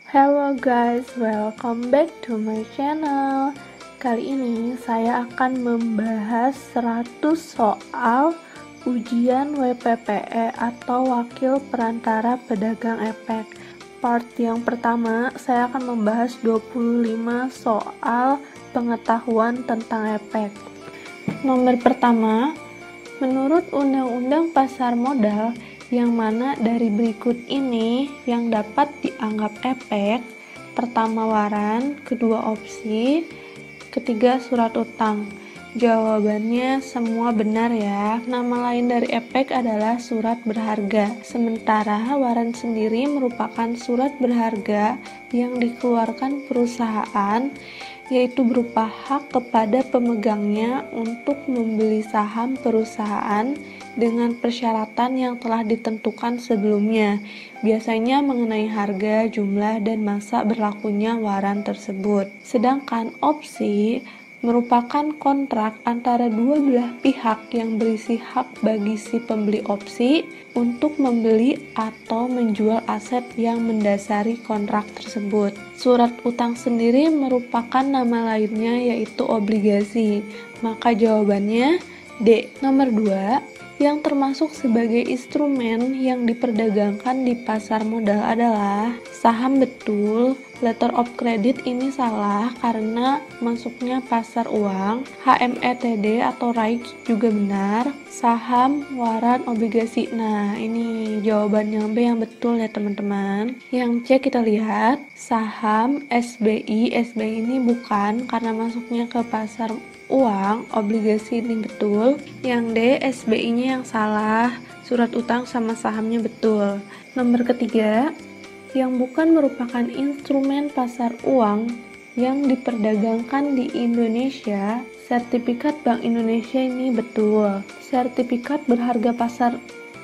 Hello guys, welcome back to my channel. Kali ini saya akan membahas 100 soal ujian WPPE atau Wakil Perantara Pedagang Epek. Part yang pertama, saya akan membahas 25 soal pengetahuan tentang Epek. Nomor pertama, menurut Undang-Undang Pasar Modal, yang mana dari berikut ini yang dapat dianggap epek? Pertama waran, kedua opsi, ketiga surat utang. Jawabannya semua benar ya. Nama lain dari epek adalah surat berharga. Sementara waran sendiri merupakan surat berharga yang dikeluarkan perusahaan, yaitu berupa hak kepada pemegangnya untuk membeli saham perusahaan dengan persyaratan yang telah ditentukan sebelumnya, biasanya mengenai harga, jumlah, dan masa berlakunya waran tersebut. Sedangkan opsi merupakan kontrak antara dua belah pihak yang berisi hak bagi si pembeli opsi untuk membeli atau menjual aset yang mendasari kontrak tersebut. Surat utang sendiri merupakan nama lainnya yaitu obligasi. Maka jawabannya D. Nomor 2, yang termasuk sebagai instrumen yang diperdagangkan di pasar modal adalah saham. Betul. Letter of credit ini salah karena masuknya pasar uang. HMETD atau RAIC juga benar. Saham, waran, obligasi. Nah, ini jawaban yang B yang betul ya teman-teman. Yang C kita lihat saham, SBI. SBI ini bukan karena masuknya ke pasar uang. Obligasi ini betul. Yang D, SBI-nya yang salah. Surat utang sama sahamnya betul. Nomor ketiga, yang bukan merupakan instrumen pasar uang yang diperdagangkan di Indonesia, sertifikat Bank Indonesia ini betul. Sertifikat berharga pasar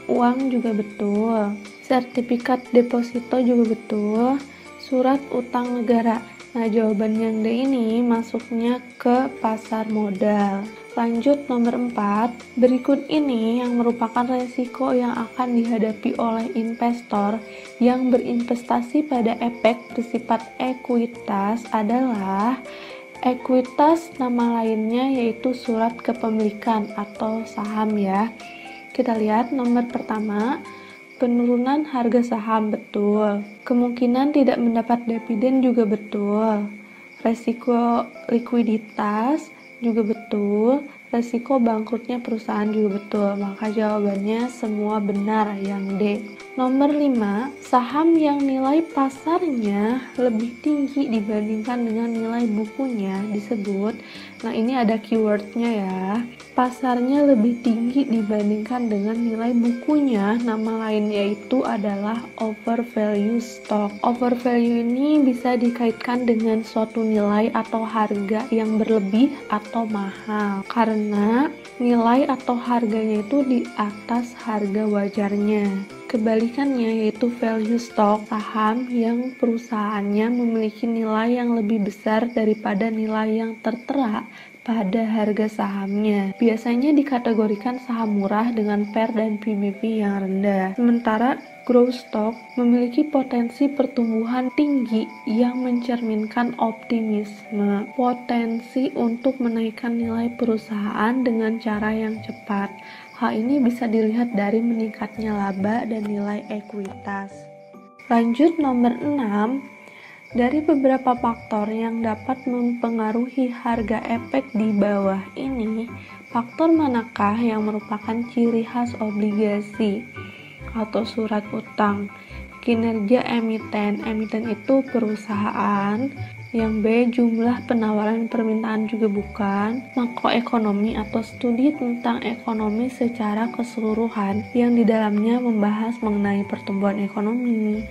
uang juga betul. Sertifikat deposito juga betul. Surat utang negara. Nah, jawaban yang D ini masuknya ke pasar modal. Lanjut nomor 4, berikut ini yang merupakan resiko yang akan dihadapi oleh investor yang berinvestasi pada epek bersifat ekuitas adalah ekuitas, nama lainnya yaitu surat kepemilikan atau saham ya. Kita lihat nomor pertama, penurunan harga saham betul. Kemungkinan tidak mendapat dividen juga betul. Resiko likuiditas juga betul. Resiko bangkrutnya perusahaan juga betul. Maka jawabannya semua benar yang D. Nomor 5, saham yang nilai pasarnya lebih tinggi dibandingkan dengan nilai bukunya disebut. Nah, ini ada keywordnya ya. Pasarnya lebih tinggi dibandingkan dengan nilai bukunya. Nama lain yaitu adalah overvalue stock. Overvalue ini bisa dikaitkan dengan suatu nilai atau harga yang berlebih atau mahal karena nilai atau harganya itu di atas harga wajarnya. Kebalikannya yaitu value stock, saham yang perusahaannya memiliki nilai yang lebih besar daripada nilai yang tertera pada harga sahamnya. Biasanya dikategorikan saham murah dengan PER dan PBV yang rendah. Sementara growth stock memiliki potensi pertumbuhan tinggi yang mencerminkan optimisme, potensi untuk menaikkan nilai perusahaan dengan cara yang cepat. Hal ini bisa dilihat dari meningkatnya laba dan nilai ekuitas. Lanjut nomor 6, dari beberapa faktor yang dapat mempengaruhi harga epek di bawah ini, faktor manakah yang merupakan ciri khas obligasi atau surat utang? Kinerja emiten. Emiten itu perusahaan. Yang B, jumlah penawaran permintaan juga bukan. Makroekonomi atau studi tentang ekonomi secara keseluruhan yang di dalamnya membahas mengenai pertumbuhan ekonomi,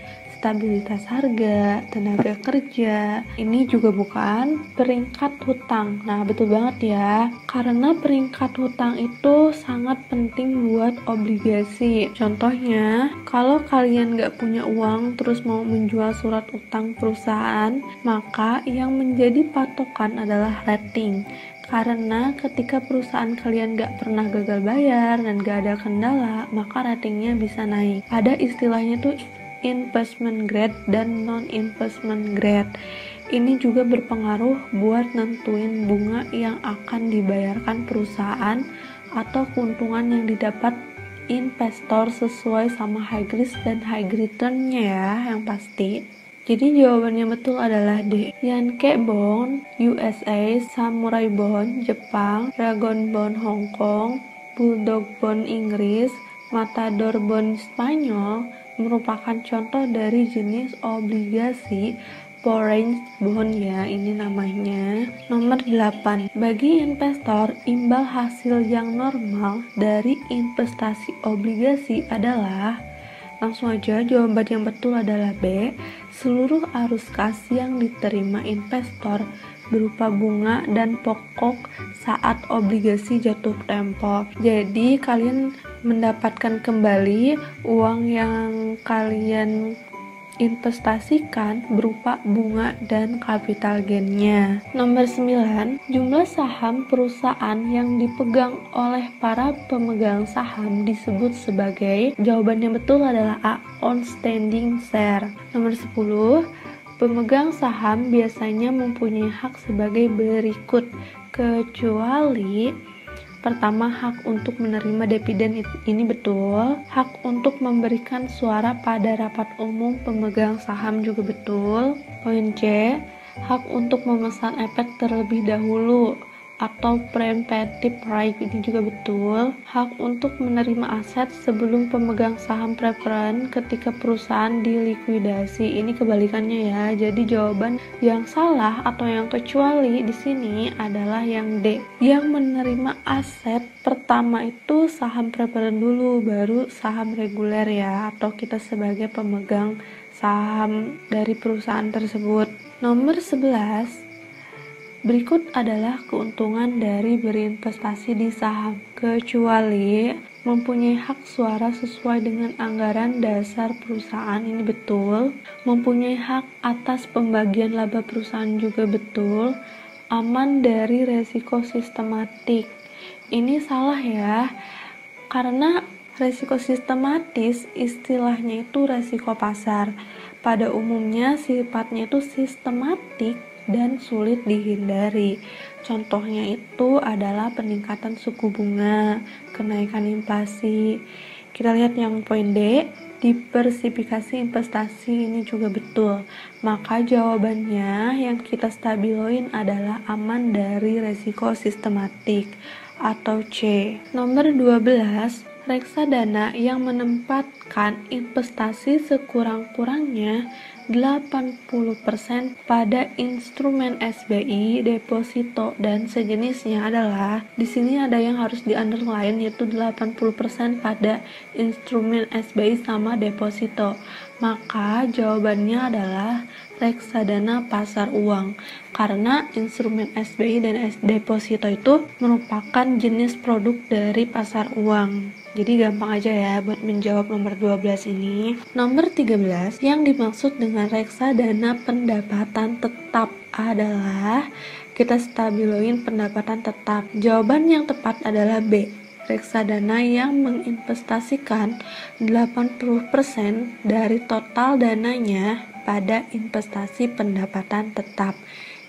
stabilitas harga, tenaga kerja. Ini juga bukan. Peringkat hutang. Nah, betul banget ya. Karena peringkat hutang itu sangat penting buat obligasi. Contohnya, kalau kalian nggak punya uang terus mau menjual surat utang perusahaan, maka yang menjadi patokan adalah rating. Karena ketika perusahaan kalian gak pernah gagal bayar dan gak ada kendala, maka ratingnya bisa naik. Ada istilahnya tuh investment grade dan non-investment grade. Ini juga berpengaruh buat nentuin bunga yang akan dibayarkan perusahaan atau keuntungan yang didapat investor sesuai sama high risk dan high return-nya ya, yang pasti. Jadi jawaban yang betul adalah D. Yankee Bond USA, Samurai Bond Jepang, Dragon Bond Hong Kong, Bulldog Bond Inggris, Matador Bond Spanyol merupakan contoh dari jenis obligasi foreign bond ya, ini namanya. Nomor 8. Bagi investor, imbal hasil yang normal dari investasi obligasi adalah, langsung aja jawaban yang betul adalah B. Seluruh arus kas yang diterima investor berupa bunga dan pokok saat obligasi jatuh tempo. Jadi kalian mendapatkan kembali uang yang kalian investasikan berupa bunga dan capital gain-nya. Nomor 9, jumlah saham perusahaan yang dipegang oleh para pemegang saham disebut sebagai, jawaban yang betul adalah A, outstanding share. Nomor 10, pemegang saham biasanya mempunyai hak sebagai berikut, kecuali pertama, hak untuk menerima dividen, ini betul. Hak untuk memberikan suara pada rapat umum pemegang saham juga betul. Poin C, hak untuk memesan efek terlebih dahulu atau preemptive right, ini juga betul. Hak untuk menerima aset sebelum pemegang saham preference ketika perusahaan dilikuidasi, ini kebalikannya ya. Jadi jawaban yang salah atau yang kecuali di sini adalah yang D. Yang menerima aset pertama itu saham preference dulu, baru saham reguler ya, atau kita sebagai pemegang saham dari perusahaan tersebut. Nomor 11, berikut adalah keuntungan dari berinvestasi di saham, kecuali mempunyai hak suara sesuai dengan anggaran dasar perusahaan, ini betul. Mempunyai hak atas pembagian laba perusahaan juga betul. Aman dari resiko sistematik, ini salah ya, karena resiko sistematis istilahnya itu resiko pasar. Pada umumnya sifatnya itu sistematik dan sulit dihindari. Contohnya itu adalah peningkatan suku bunga, kenaikan inflasi. Kita lihat yang poin D, diversifikasi investasi, ini juga betul. Maka jawabannya yang kita stabiloin adalah aman dari resiko sistematik atau C. Nomor 12, reksadana yang menempatkan investasi sekurang-kurangnya 80% pada instrumen SBI, deposito, dan sejenisnya adalah, di sini ada yang harus di-underline, yaitu 80% pada instrumen SBI sama deposito. Maka jawabannya adalah reksadana pasar uang, karena instrumen SBI dan deposito itu merupakan jenis produk dari pasar uang. Jadi gampang aja ya buat menjawab nomor 12 ini. Nomor 13, yang dimaksud dengan reksadana pendapatan tetap adalah, kita stabiloin pendapatan tetap. Jawaban yang tepat adalah B. Reksadana yang menginvestasikan 80% dari total dananya pada investasi pendapatan tetap.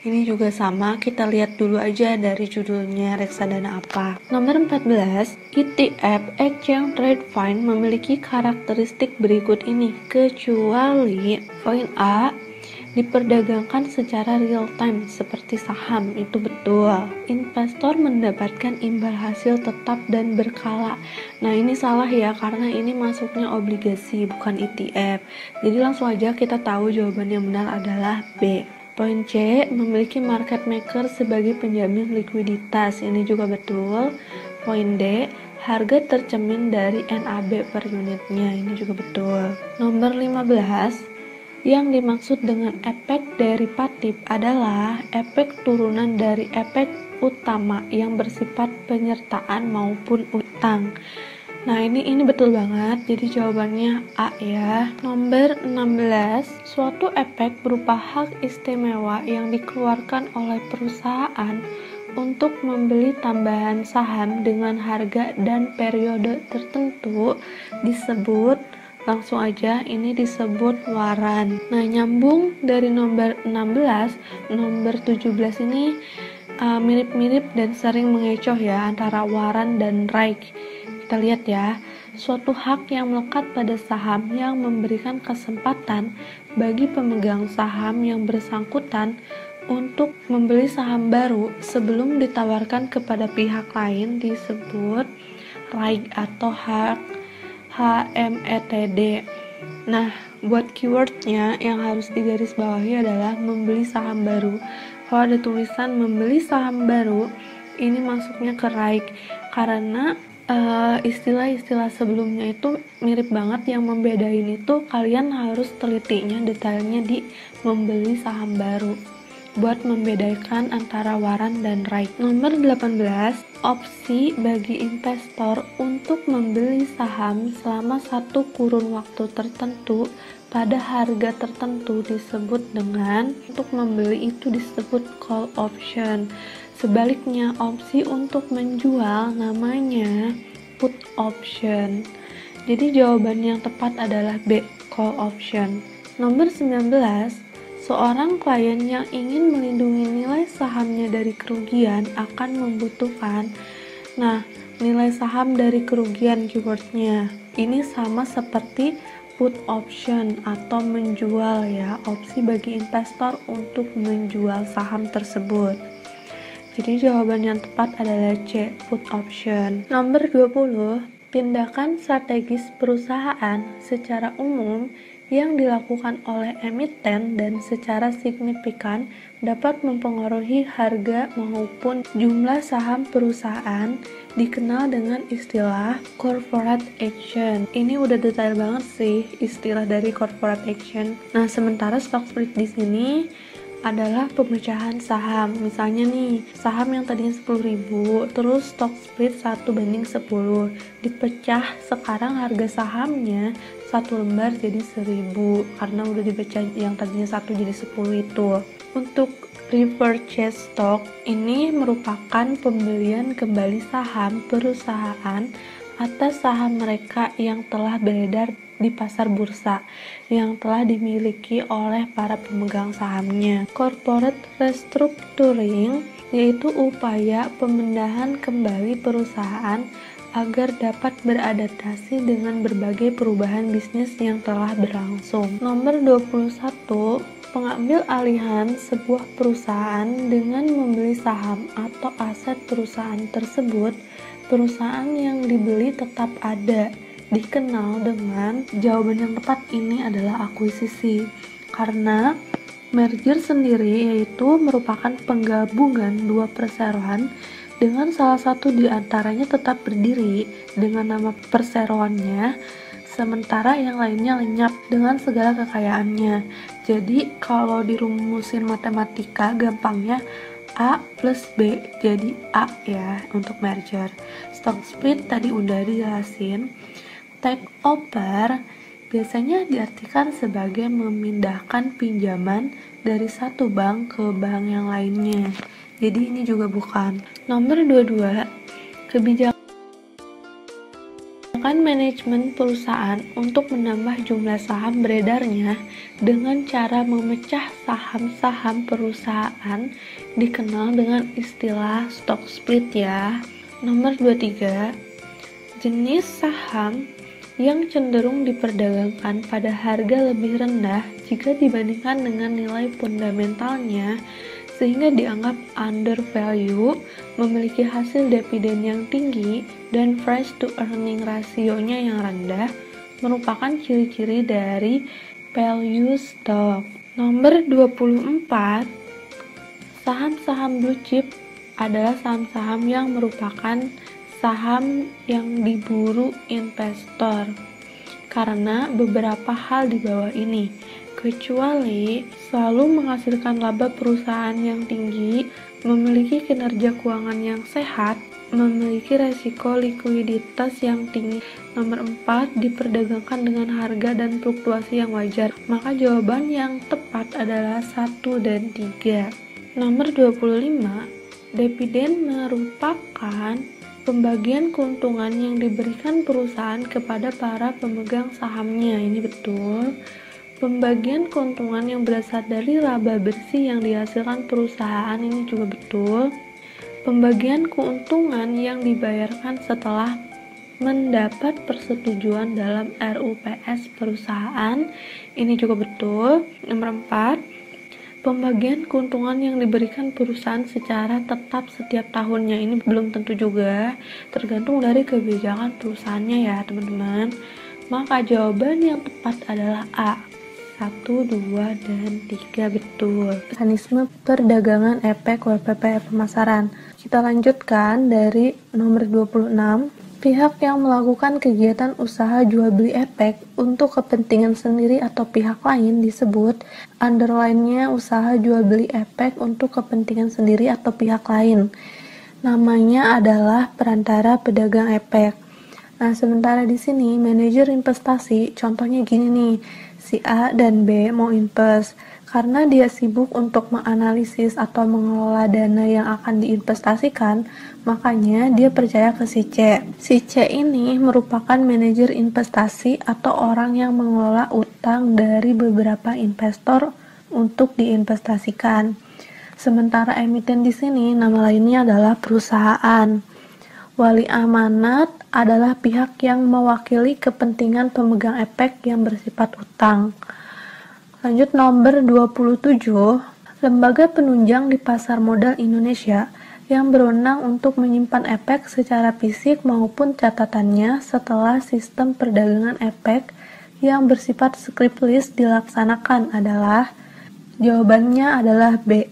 Ini juga sama, kita lihat dulu aja dari judulnya reksadana apa. Nomor 14, ETF Exchange Trade Fund memiliki karakteristik berikut ini, kecuali poin A, diperdagangkan secara real time seperti saham, itu betul. Investor mendapatkan imbal hasil tetap dan berkala. Nah ini salah ya, karena ini masuknya obligasi bukan ETF. Jadi langsung aja kita tahu jawaban yang benar adalah B. Poin C, memiliki market maker sebagai penjamin likuiditas, ini juga betul. Poin D, harga tercermin dari NAB per unitnya, ini juga betul. Nomor 15, yang dimaksud dengan efek derivatif adalah efek turunan dari efek utama yang bersifat penyertaan maupun utang. Nah ini betul banget, jadi jawabannya A ya. Nomor 16, suatu efek berupa hak istimewa yang dikeluarkan oleh perusahaan untuk membeli tambahan saham dengan harga dan periode tertentu disebut Langsung aja ini disebut waran. Nah, nyambung dari nomor 16, nomor 17 ini mirip-mirip dan sering mengecoh ya antara waran dan right. Kita lihat ya, suatu hak yang melekat pada saham yang memberikan kesempatan bagi pemegang saham yang bersangkutan untuk membeli saham baru sebelum ditawarkan kepada pihak lain disebut right atau hak HMETD. Nah, buat keywordnya yang harus digarisbawahi adalah membeli saham baru. Kalau ada tulisan membeli saham baru, ini masuknya ke right karena istilah-istilah sebelumnya itu mirip banget. Yang membedain itu kalian harus telitinya detailnya di membeli saham baru buat membedakan antara waran dan right. Nomor 18, opsi bagi investor untuk membeli saham selama satu kurun waktu tertentu pada harga tertentu disebut dengan, untuk membeli itu disebut call option. Sebaliknya, opsi untuk menjual namanya put option. Jadi jawaban yang tepat adalah B, call option. Nomor 19, seorang klien yang ingin melindungi nilai sahamnya dari kerugian akan membutuhkan, nah, nilai saham dari kerugian keywordnya. Ini sama seperti put option atau menjual ya, opsi bagi investor untuk menjual saham tersebut. Jadi jawaban yang tepat adalah C, put option. Nomor 20, tindakan strategis perusahaan secara umum yang dilakukan oleh emiten dan secara signifikan dapat mempengaruhi harga maupun jumlah saham perusahaan dikenal dengan istilah corporate action. Ini udah detail banget sih istilah dari corporate action. Nah, sementara stock split di sini adalah pemecahan saham. Misalnya nih, saham yang tadinya 10.000, terus stock split 1:10, dipecah, sekarang harga sahamnya satu lembar jadi 1.000 karena udah dipecah yang tadinya 1 jadi 10 itu. Untuk repurchase stock ini merupakan pembelian kembali saham perusahaan atas saham mereka yang telah beredar di pasar bursa yang telah dimiliki oleh para pemegang sahamnya. Corporate restructuring yaitu upaya pemindahan kembali perusahaan agar dapat beradaptasi dengan berbagai perubahan bisnis yang telah berlangsung. Nomor 21, pengambil alihan sebuah perusahaan dengan membeli saham atau aset perusahaan tersebut. Perusahaan yang dibeli tetap ada, dikenal dengan, jawaban yang tepat ini adalah akuisisi. Karena merger sendiri yaitu merupakan penggabungan dua perseroan dengan salah satu di antaranya tetap berdiri dengan nama perseroannya, sementara yang lainnya lenyap dengan segala kekayaannya. Jadi kalau dirumusin matematika gampangnya A plus B jadi A ya untuk merger. Stock split tadi udah dijelasin. Take over biasanya diartikan sebagai memindahkan pinjaman dari satu bank ke bank yang lainnya. Jadi ini juga bukan. Nomor 22, kebijakan manajemen perusahaan untuk menambah jumlah saham beredarnya dengan cara memecah saham-saham perusahaan dikenal dengan istilah stock split ya. Nomor 23, jenis saham yang cenderung diperdagangkan pada harga lebih rendah jika dibandingkan dengan nilai fundamentalnya sehingga dianggap under value, memiliki hasil dividen yang tinggi, dan price to earning rasionya yang rendah, merupakan ciri-ciri dari value stock. Nomor 24, saham-saham blue chip adalah saham-saham yang merupakan saham yang diburu investor karena beberapa hal di bawah ini, kecuali selalu menghasilkan laba perusahaan yang tinggi, memiliki kinerja keuangan yang sehat, memiliki resiko likuiditas yang tinggi. Nomor 4, diperdagangkan dengan harga dan fluktuasi yang wajar. Maka jawaban yang tepat adalah 1 dan 3. Nomor 25, dividen merupakan pembagian keuntungan yang diberikan perusahaan kepada para pemegang sahamnya. Ini betul. Pembagian keuntungan yang berasal dari laba bersih yang dihasilkan perusahaan. Ini juga betul. Pembagian keuntungan yang dibayarkan setelah mendapat persetujuan dalam RUPS perusahaan. Ini juga betul. Nomor 4, pembagian keuntungan yang diberikan perusahaan secara tetap setiap tahunnya. Ini belum tentu juga, tergantung dari kebijakan perusahaannya ya teman-teman. Maka jawaban yang tepat adalah A. 1, 2, dan 3 betul. Mekanisme perdagangan efek WPP pemasaran. Kita lanjutkan dari nomor 26. Pihak yang melakukan kegiatan usaha jual beli efek untuk kepentingan sendiri atau pihak lain disebut underline-nya usaha jual beli efek untuk kepentingan sendiri atau pihak lain. Namanya adalah perantara pedagang efek. Nah, sementara di sini manajer investasi, contohnya gini nih, si A dan B mau invest. Karena dia sibuk untuk menganalisis atau mengelola dana yang akan diinvestasikan, makanya dia percaya ke si C. Si C ini merupakan manajer investasi atau orang yang mengelola utang dari beberapa investor untuk diinvestasikan. Sementara emiten di sini nama lainnya adalah perusahaan. Wali amanat adalah pihak yang mewakili kepentingan pemegang efek yang bersifat utang. Lanjut nomor 27, lembaga penunjang di pasar modal Indonesia yang berwenang untuk menyimpan efek secara fisik maupun catatannya setelah sistem perdagangan efek yang bersifat script list dilaksanakan adalah, jawabannya adalah B.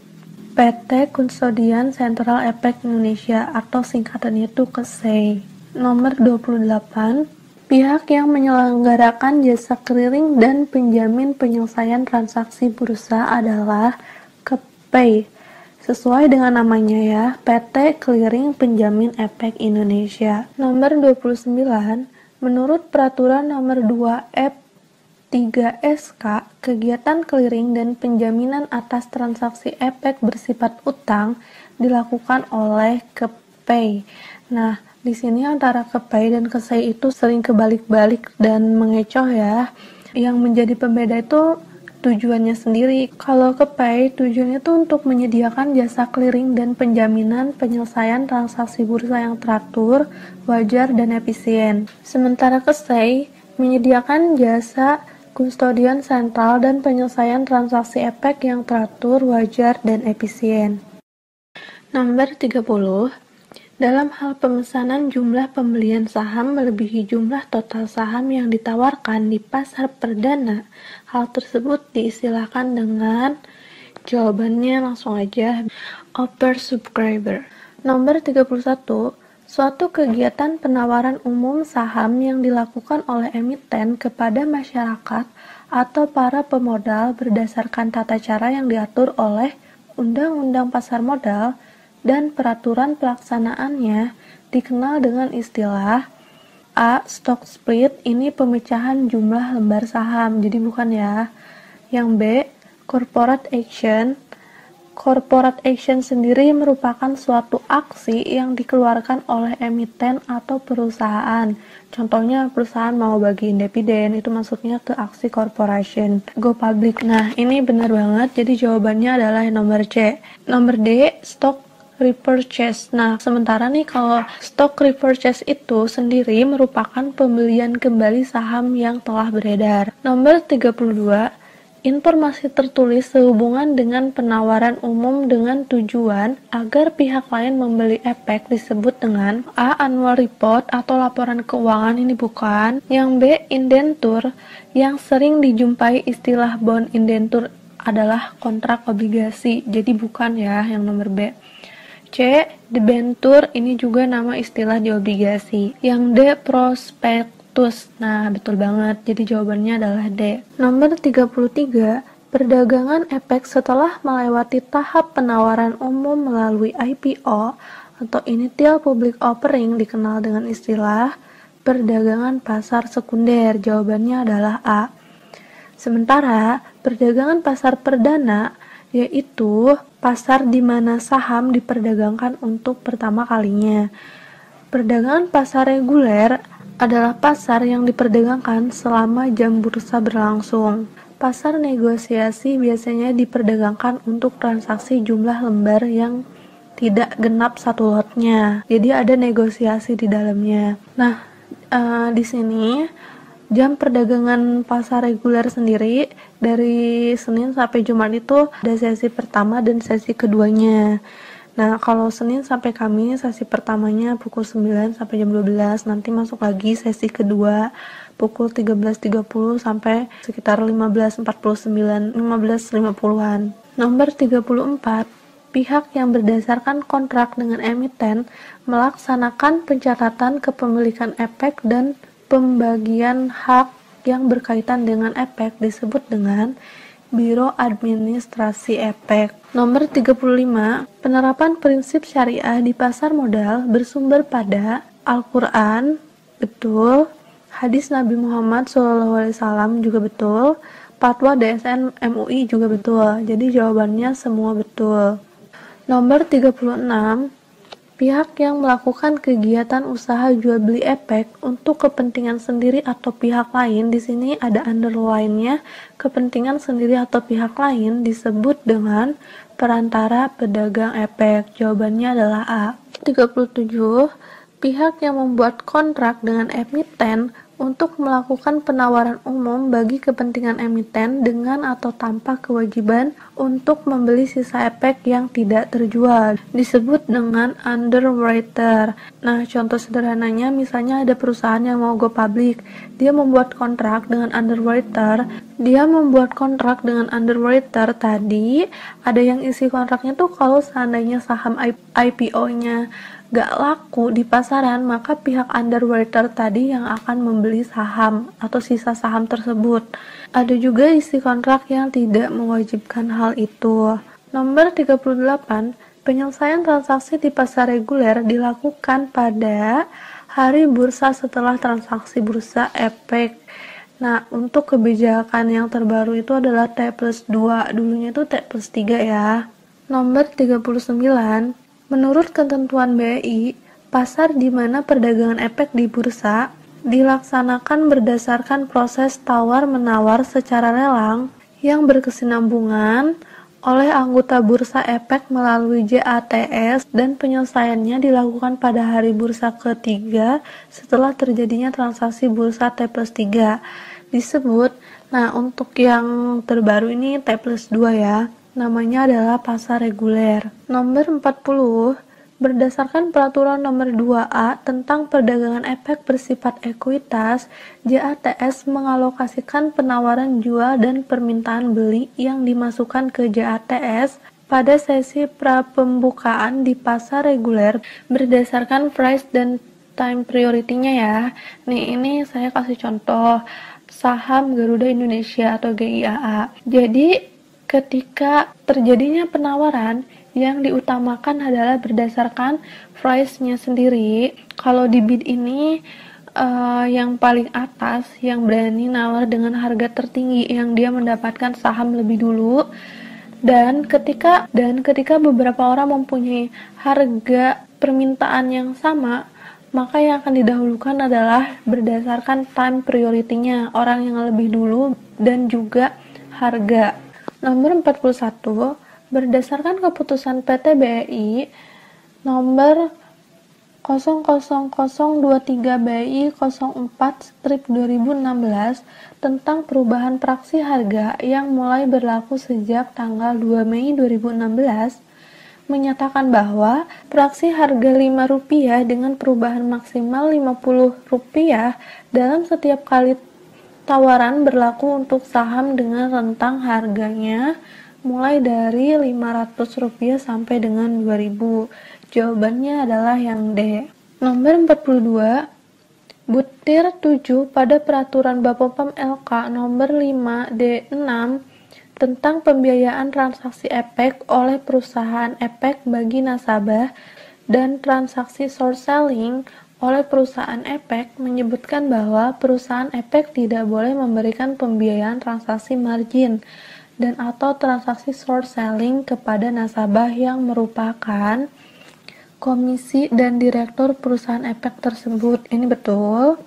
PT Kustodian Sentral Efek Indonesia atau singkatannya itu KSEI. Nomor 28, pihak yang menyelenggarakan jasa clearing dan penjamin penyelesaian transaksi bursa adalah KPEI. Sesuai dengan namanya ya, PT Clearing Penjamin Efek Indonesia. Nomor 29, menurut Peraturan Nomor 2 F3 SK, kegiatan clearing dan penjaminan atas transaksi efek bersifat utang dilakukan oleh KPEI. Nah, di sini antara KPEI dan KSEI itu sering kebalik-balik dan mengecoh ya. Yang menjadi pembeda itu tujuannya sendiri. Kalau KPEI tujuannya itu untuk menyediakan jasa clearing dan penjaminan penyelesaian transaksi bursa yang teratur, wajar, dan efisien. Sementara KSEI menyediakan jasa kustodian sentral dan penyelesaian transaksi efek yang teratur, wajar, dan efisien. Nomor 30. Dalam hal pemesanan, jumlah pembelian saham melebihi jumlah total saham yang ditawarkan di pasar perdana. Hal tersebut diistilahkan dengan, jawabannya langsung aja, oversubscriber. Nomor 31, suatu kegiatan penawaran umum saham yang dilakukan oleh emiten kepada masyarakat atau para pemodal berdasarkan tata cara yang diatur oleh Undang-Undang Pasar Modal dan peraturan pelaksanaannya dikenal dengan istilah A. Stock split, ini pemecahan jumlah lembar saham, jadi bukan ya. Yang B. Corporate action. Corporate action sendiri merupakan suatu aksi yang dikeluarkan oleh emiten atau perusahaan. Contohnya perusahaan mau bagi dividen, itu maksudnya ke aksi corporation. Go public. Nah, ini benar banget, jadi jawabannya adalah nomor C. Nomor D. Stock repurchase. Nah, sementara nih kalau stock repurchase itu sendiri merupakan pembelian kembali saham yang telah beredar. Nomor 32, informasi tertulis sehubungan dengan penawaran umum dengan tujuan agar pihak lain membeli efek disebut dengan A. Annual report atau laporan keuangan, ini bukan. Yang B. Indentur, yang sering dijumpai istilah bond indentur adalah kontrak obligasi, jadi bukan ya yang nomor B. C. Debentur, ini juga nama istilah di obligasi. Yang D. Prospektus. Nah, betul banget. Jadi jawabannya adalah D. Nomor 33. Perdagangan efek setelah melewati tahap penawaran umum melalui IPO atau Initial Public Offering dikenal dengan istilah perdagangan pasar sekunder. Jawabannya adalah A. Sementara perdagangan pasar perdana yaitu pasar di mana saham diperdagangkan untuk pertama kalinya. Perdagangan pasar reguler adalah pasar yang diperdagangkan selama jam bursa berlangsung. Pasar negosiasi biasanya diperdagangkan untuk transaksi jumlah lembar yang tidak genap satu lotnya. Jadi ada negosiasi di dalamnya. Nah, di sini jam perdagangan pasar reguler sendiri dari Senin sampai Jumat itu ada sesi pertama dan sesi keduanya. Nah, kalau Senin sampai Kamis sesi pertamanya pukul 9 sampai jam 12, nanti masuk lagi sesi kedua pukul 13.30 sampai sekitar 15.50-an. Nomor 34, pihak yang berdasarkan kontrak dengan emiten melaksanakan pencatatan kepemilikan efek dan pembagian hak yang berkaitan dengan efek disebut dengan Biro Administrasi Efek. Nomor 35, penerapan prinsip syariah di pasar modal bersumber pada Al-Quran, betul. Hadis Nabi Muhammad SAW juga betul. Fatwa DSN MUI juga betul. Jadi jawabannya semua betul. Nomor 36, pihak yang melakukan kegiatan usaha jual beli efek untuk kepentingan sendiri atau pihak lain, di sini ada underline-nya, kepentingan sendiri atau pihak lain disebut dengan perantara pedagang efek. Jawabannya adalah A. 37, pihak yang membuat kontrak dengan emiten untuk melakukan penawaran umum bagi kepentingan emiten dengan atau tanpa kewajiban untuk membeli sisa efek yang tidak terjual disebut dengan underwriter. Nah, contoh sederhananya misalnya ada perusahaan yang mau go public, dia membuat kontrak dengan underwriter. Tadi ada yang isi kontraknya tuh kalau seandainya saham IPO-nya gak laku di pasaran, maka pihak underwriter tadi yang akan membeli saham atau sisa saham tersebut. Ada juga isi kontrak yang tidak mewajibkan hal itu. Nomor 38, penyelesaian transaksi di pasar reguler dilakukan pada hari bursa setelah transaksi bursa efek. Nah, untuk kebijakan yang terbaru itu adalah T+2, dulunya itu T+3 ya. Nomor 39, menurut ketentuan BI, pasar di mana perdagangan efek di bursa dilaksanakan berdasarkan proses tawar-menawar secara lelang yang berkesinambungan oleh anggota bursa efek melalui JATS dan penyelesaiannya dilakukan pada hari bursa ketiga setelah terjadinya transaksi bursa T+3 disebut. Nah, untuk yang terbaru ini T+2 ya. Namanya adalah pasar reguler. Nomor 40, berdasarkan peraturan nomor 2A tentang perdagangan efek bersifat ekuitas, JATS mengalokasikan penawaran jual dan permintaan beli yang dimasukkan ke JATS pada sesi pra-pembukaan di pasar reguler berdasarkan price dan time priority-nya ya. Nih, ini saya kasih contoh saham Garuda Indonesia atau GIAA. Jadi ketika terjadinya penawaran, yang diutamakan adalah berdasarkan price-nya sendiri. Kalau di bid ini yang paling atas yang berani nawar dengan harga tertinggi yang dia mendapatkan saham lebih dulu. Dan ketika beberapa orang mempunyai harga permintaan yang sama, maka yang akan didahulukan adalah berdasarkan time priority-nya, orang yang lebih dulu dan juga harga. Nomor 41, berdasarkan keputusan PT BI nomor 00023 BI 04/2016 tentang perubahan praksi harga yang mulai berlaku sejak tanggal 2 Mei 2016 menyatakan bahwa praksi harga Rp5 dengan perubahan maksimal Rp50 dalam setiap kali tawaran berlaku untuk saham dengan rentang harganya mulai dari Rp500 sampai dengan Rp2.000. Jawabannya adalah yang D. Nomor 42, butir 7 pada peraturan Bapom LK nomor 5D6 tentang pembiayaan transaksi efek oleh perusahaan efek bagi nasabah dan transaksi short selling oleh perusahaan efek menyebutkan bahwa perusahaan efek tidak boleh memberikan pembiayaan transaksi margin dan atau transaksi short selling kepada nasabah yang merupakan komisi dan direktur perusahaan efek tersebut. Ini betul.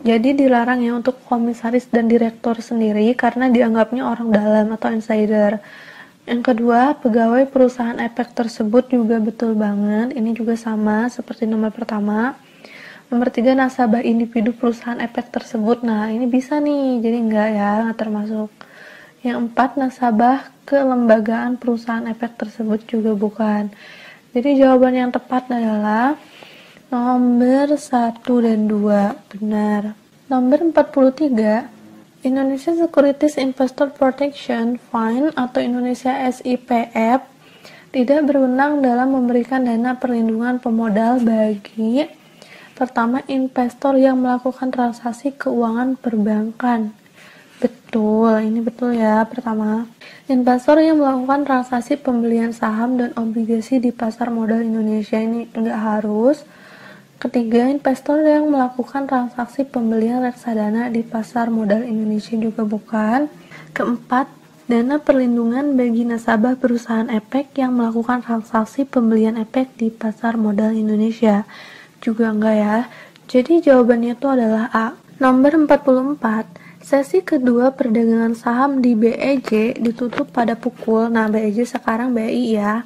Jadi dilarang ya untuk komisaris dan direktur sendiri karena dianggapnya orang dalam atau insider. Yang kedua, pegawai perusahaan efek tersebut juga betul banget. Ini juga sama seperti nomor pertama. Nomor 3, nasabah individu perusahaan efek tersebut. Nah, ini bisa nih, jadi enggak ya, nggak termasuk. Yang 4, nasabah kelembagaan perusahaan efek tersebut juga bukan. Jadi jawaban yang tepat adalah nomor 1 dan 2, benar. Nomor 43, Indonesia Securities Investor Protection Fund atau Indonesia SIPF tidak berwenang dalam memberikan dana perlindungan pemodal bagi pertama, investor yang melakukan transaksi keuangan perbankan. Betul, ini betul ya. Pertama, investor yang melakukan transaksi pembelian saham dan obligasi di pasar modal Indonesia, ini enggak harus. Ketiga, investor yang melakukan transaksi pembelian reksadana di pasar modal Indonesia juga bukan. Keempat, dana perlindungan bagi nasabah perusahaan efek yang melakukan transaksi pembelian efek di pasar modal Indonesia juga enggak ya. Jadi jawabannya itu adalah A. Nomor 44, sesi kedua perdagangan saham di BEJ ditutup pada pukul, nah BEJ sekarang BI ya,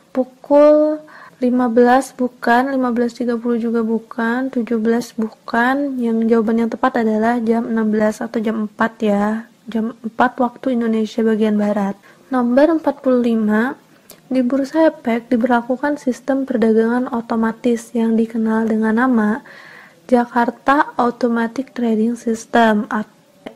pukul 15 bukan, 15.30 juga bukan, 17 bukan. Yang jawaban yang tepat adalah jam 16 atau jam 4 ya, jam 4 waktu Indonesia bagian Barat. Nomor 45, di Bursa Efek diberlakukan sistem perdagangan otomatis yang dikenal dengan nama Jakarta Automatic Trading System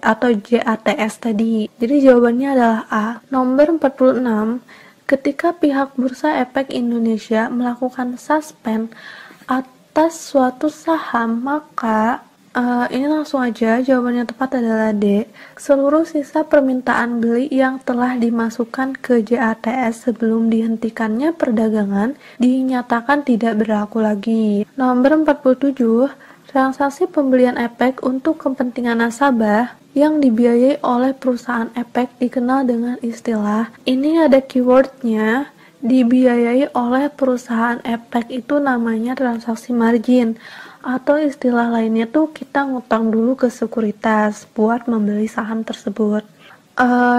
atau JATS tadi. Jadi jawabannya adalah A. Nomor 46, ketika pihak Bursa Efek Indonesia melakukan suspend atas suatu saham, maka ini langsung aja jawabannya tepat adalah D. Seluruh sisa permintaan beli yang telah dimasukkan ke JATS sebelum dihentikannya perdagangan dinyatakan tidak berlaku lagi. Nomor 47, transaksi pembelian efek untuk kepentingan nasabah yang dibiayai oleh perusahaan efek dikenal dengan istilah, ini ada keywordnya, dibiayai oleh perusahaan efek itu namanya transaksi margin, atau istilah lainnya tuh kita ngutang dulu ke sekuritas buat membeli saham tersebut.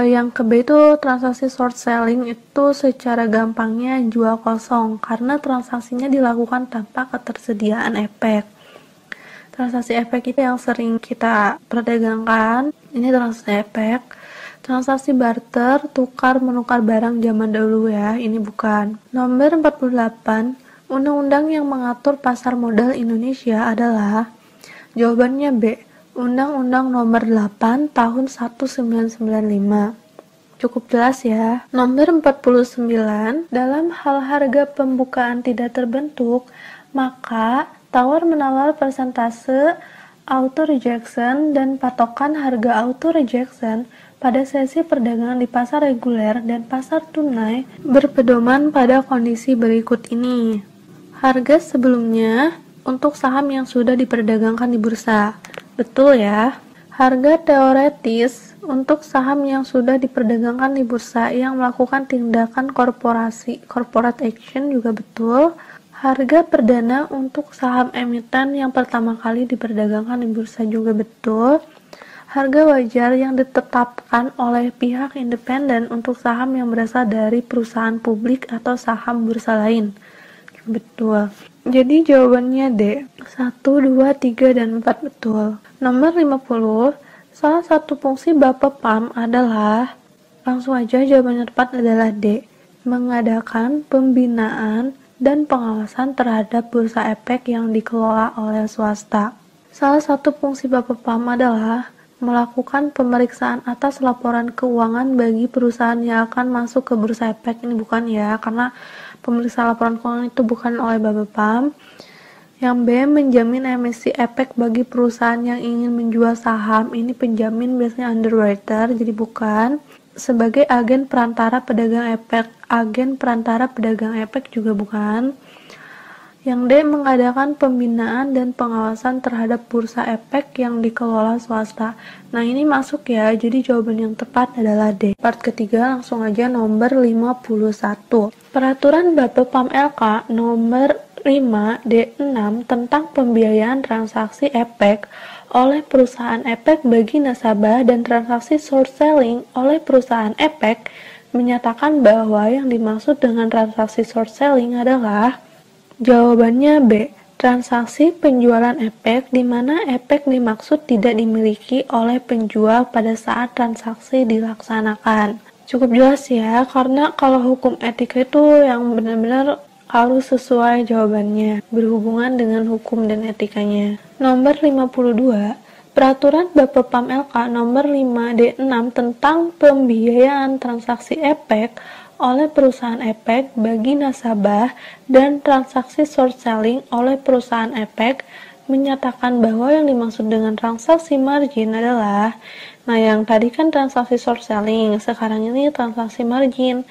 Yang ke B itu transaksi short selling, itu secara gampangnya jual kosong karena transaksinya dilakukan tanpa ketersediaan efek. Transaksi efek itu yang sering kita perdagangkan, ini transaksi efek. Transaksi barter, tukar menukar barang zaman dahulu ya, ini bukan. Nomor 48, undang-undang yang mengatur pasar modal Indonesia adalah, jawabannya B, Undang-Undang Nomor 8 Tahun 1995. Cukup jelas ya. Nomor 49, dalam hal harga pembukaan tidak terbentuk, maka tawar-menawar persentase auto rejection dan patokan harga auto rejection pada sesi perdagangan di pasar reguler dan pasar tunai berpedoman pada kondisi berikut ini. Harga sebelumnya untuk saham yang sudah diperdagangkan di bursa. Betul ya. Harga teoretis untuk saham yang sudah diperdagangkan di bursa yang melakukan tindakan corporate action juga betul. Harga perdana untuk saham emiten yang pertama kali diperdagangkan di bursa juga betul. Harga wajar yang ditetapkan oleh pihak independen untuk saham yang berasal dari perusahaan publik atau saham bursa lain. Betul. Jadi jawabannya D. 1, 2, 3, dan 4 betul. Nomor 50, salah satu fungsi Bapepam adalah, langsung aja jawabannya tepat adalah D. Mengadakan pembinaan dan pengawasan terhadap bursa efek yang dikelola oleh swasta. Salah satu fungsi Bapepam adalah melakukan pemeriksaan atas laporan keuangan bagi perusahaan yang akan masuk ke bursa efek. Ini bukan ya, karena pemeriksaan laporan keuangan itu bukan oleh Bapepam. Yang B, menjamin emisi efek bagi perusahaan yang ingin menjual saham. Ini penjamin biasanya underwriter, jadi bukan. Sebagai agen perantara pedagang efek. Agen perantara pedagang efek juga bukan. Yang D, mengadakan pembinaan dan pengawasan terhadap bursa efek yang dikelola swasta. Nah, ini masuk ya, jadi jawaban yang tepat adalah D. Part ketiga langsung aja nomor 51. Peraturan Bapepam LK Nomor 5/D6 tentang pembiayaan transaksi efek oleh perusahaan efek bagi nasabah dan transaksi short selling oleh perusahaan efek menyatakan bahwa yang dimaksud dengan transaksi short selling adalah jawabannya B. Transaksi penjualan efek di mana efek dimaksud tidak dimiliki oleh penjual pada saat transaksi dilaksanakan. Cukup jelas ya, karena kalau hukum etika itu yang benar-benar harus sesuai jawabannya, berhubungan dengan hukum dan etikanya. Nomor 52, Peraturan Bapepam LK Nomor 5/D6 tentang pembiayaan transaksi efek oleh perusahaan efek bagi nasabah dan transaksi short selling oleh perusahaan efek menyatakan bahwa yang dimaksud dengan transaksi margin adalah, nah yang tadi kan transaksi short selling, sekarang ini transaksi margin.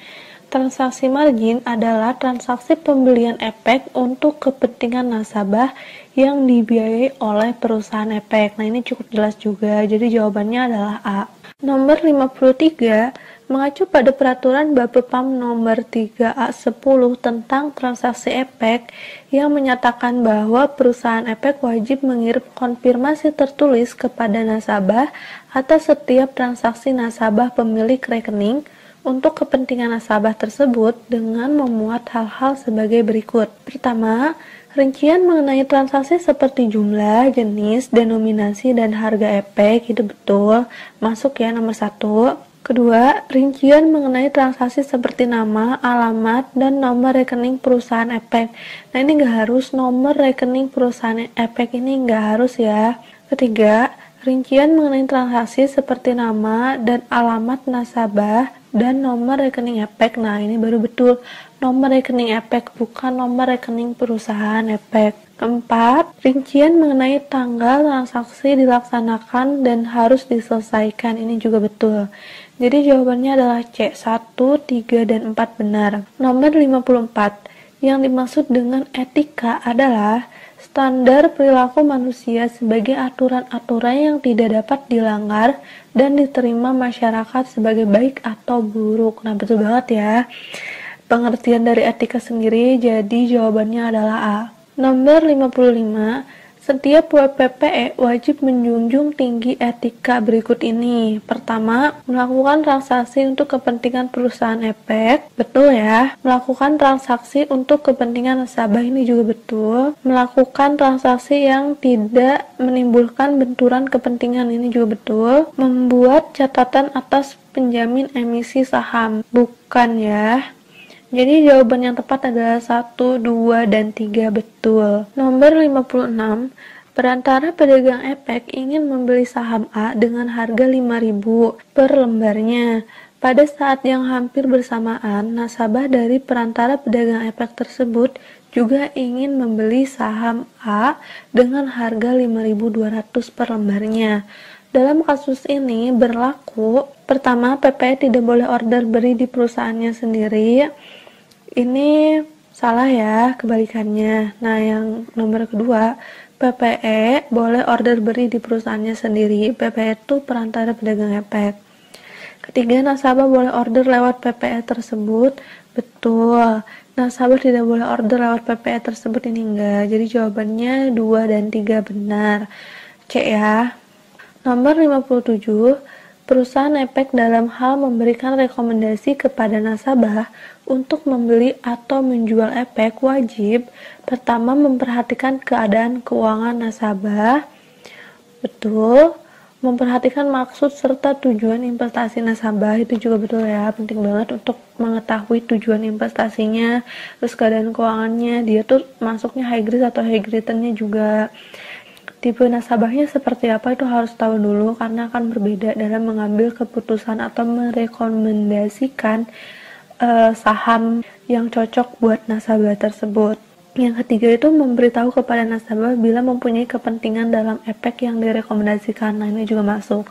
Transaksi margin adalah transaksi pembelian efek untuk kepentingan nasabah yang dibiayai oleh perusahaan efek. Nah ini cukup jelas juga, jadi jawabannya adalah A. Nomor 53, mengacu pada peraturan Bapepam nomor 3A10 tentang transaksi efek yang menyatakan bahwa perusahaan efek wajib mengirim konfirmasi tertulis kepada nasabah atas setiap transaksi nasabah pemilik rekening untuk kepentingan nasabah tersebut dengan memuat hal-hal sebagai berikut. Pertama, rincian mengenai transaksi seperti jumlah, jenis, denominasi, dan harga efek, itu betul, masuk ya nomor 1. Kedua, rincian mengenai transaksi seperti nama, alamat, dan nomor rekening perusahaan efek. Nah ini nggak harus, nomor rekening perusahaan efek ini nggak harus ya. Ketiga, rincian mengenai transaksi seperti nama dan alamat nasabah dan nomor rekening efek. Nah ini baru betul, nomor rekening efek bukan nomor rekening perusahaan efek. Keempat, rincian mengenai tanggal transaksi dilaksanakan dan harus diselesaikan. Ini juga betul. Jadi jawabannya adalah C, 1, 3, dan 4 benar. Nomor 54, yang dimaksud dengan etika adalah standar perilaku manusia sebagai aturan-aturan yang tidak dapat dilanggar dan diterima masyarakat sebagai baik atau buruk. Nah, betul banget ya. Pengertian dari etika sendiri, jadi jawabannya adalah A. Nomor 55, setiap WPPE wajib menjunjung tinggi etika berikut ini. Pertama, melakukan transaksi untuk kepentingan perusahaan efek. Betul ya. Melakukan transaksi untuk kepentingan nasabah, ini juga betul. Melakukan transaksi yang tidak menimbulkan benturan kepentingan, ini juga betul. Membuat catatan atas penjamin emisi saham. Bukan ya. Jadi jawaban yang tepat adalah 1, 2, dan 3 betul. Nomor 56, perantara pedagang efek ingin membeli saham A dengan harga 5.000 per lembarnya. Pada saat yang hampir bersamaan, nasabah dari perantara pedagang efek tersebut juga ingin membeli saham A dengan harga 5.200 per lembarnya. Dalam kasus ini berlaku, pertama, PPE tidak boleh order beri di perusahaannya sendiri. Ini salah ya, kebalikannya. Nah, yang nomor kedua, PPE boleh order beri di perusahaannya sendiri. PPE itu perantara pedagang efek. Ketiga, nasabah boleh order lewat PPE tersebut. Betul. Nasabah tidak boleh order lewat PPE tersebut, ini enggak. Jadi jawabannya 2 dan 3 benar. C ya. Nomor 57, perusahaan efek dalam hal memberikan rekomendasi kepada nasabah untuk membeli atau menjual efek wajib pertama memperhatikan keadaan keuangan nasabah. Betul. Memperhatikan maksud serta tujuan investasi nasabah, itu juga betul ya, penting banget untuk mengetahui tujuan investasinya, terus keadaan keuangannya, dia tuh masuknya high grade atau high grade-nya juga. Tipe nasabahnya seperti apa itu harus tahu dulu karena akan berbeda dalam mengambil keputusan atau merekomendasikan saham yang cocok buat nasabah tersebut. Yang ketiga itu memberitahu kepada nasabah bila mempunyai kepentingan dalam efek yang direkomendasikan. Nah ini juga masuk.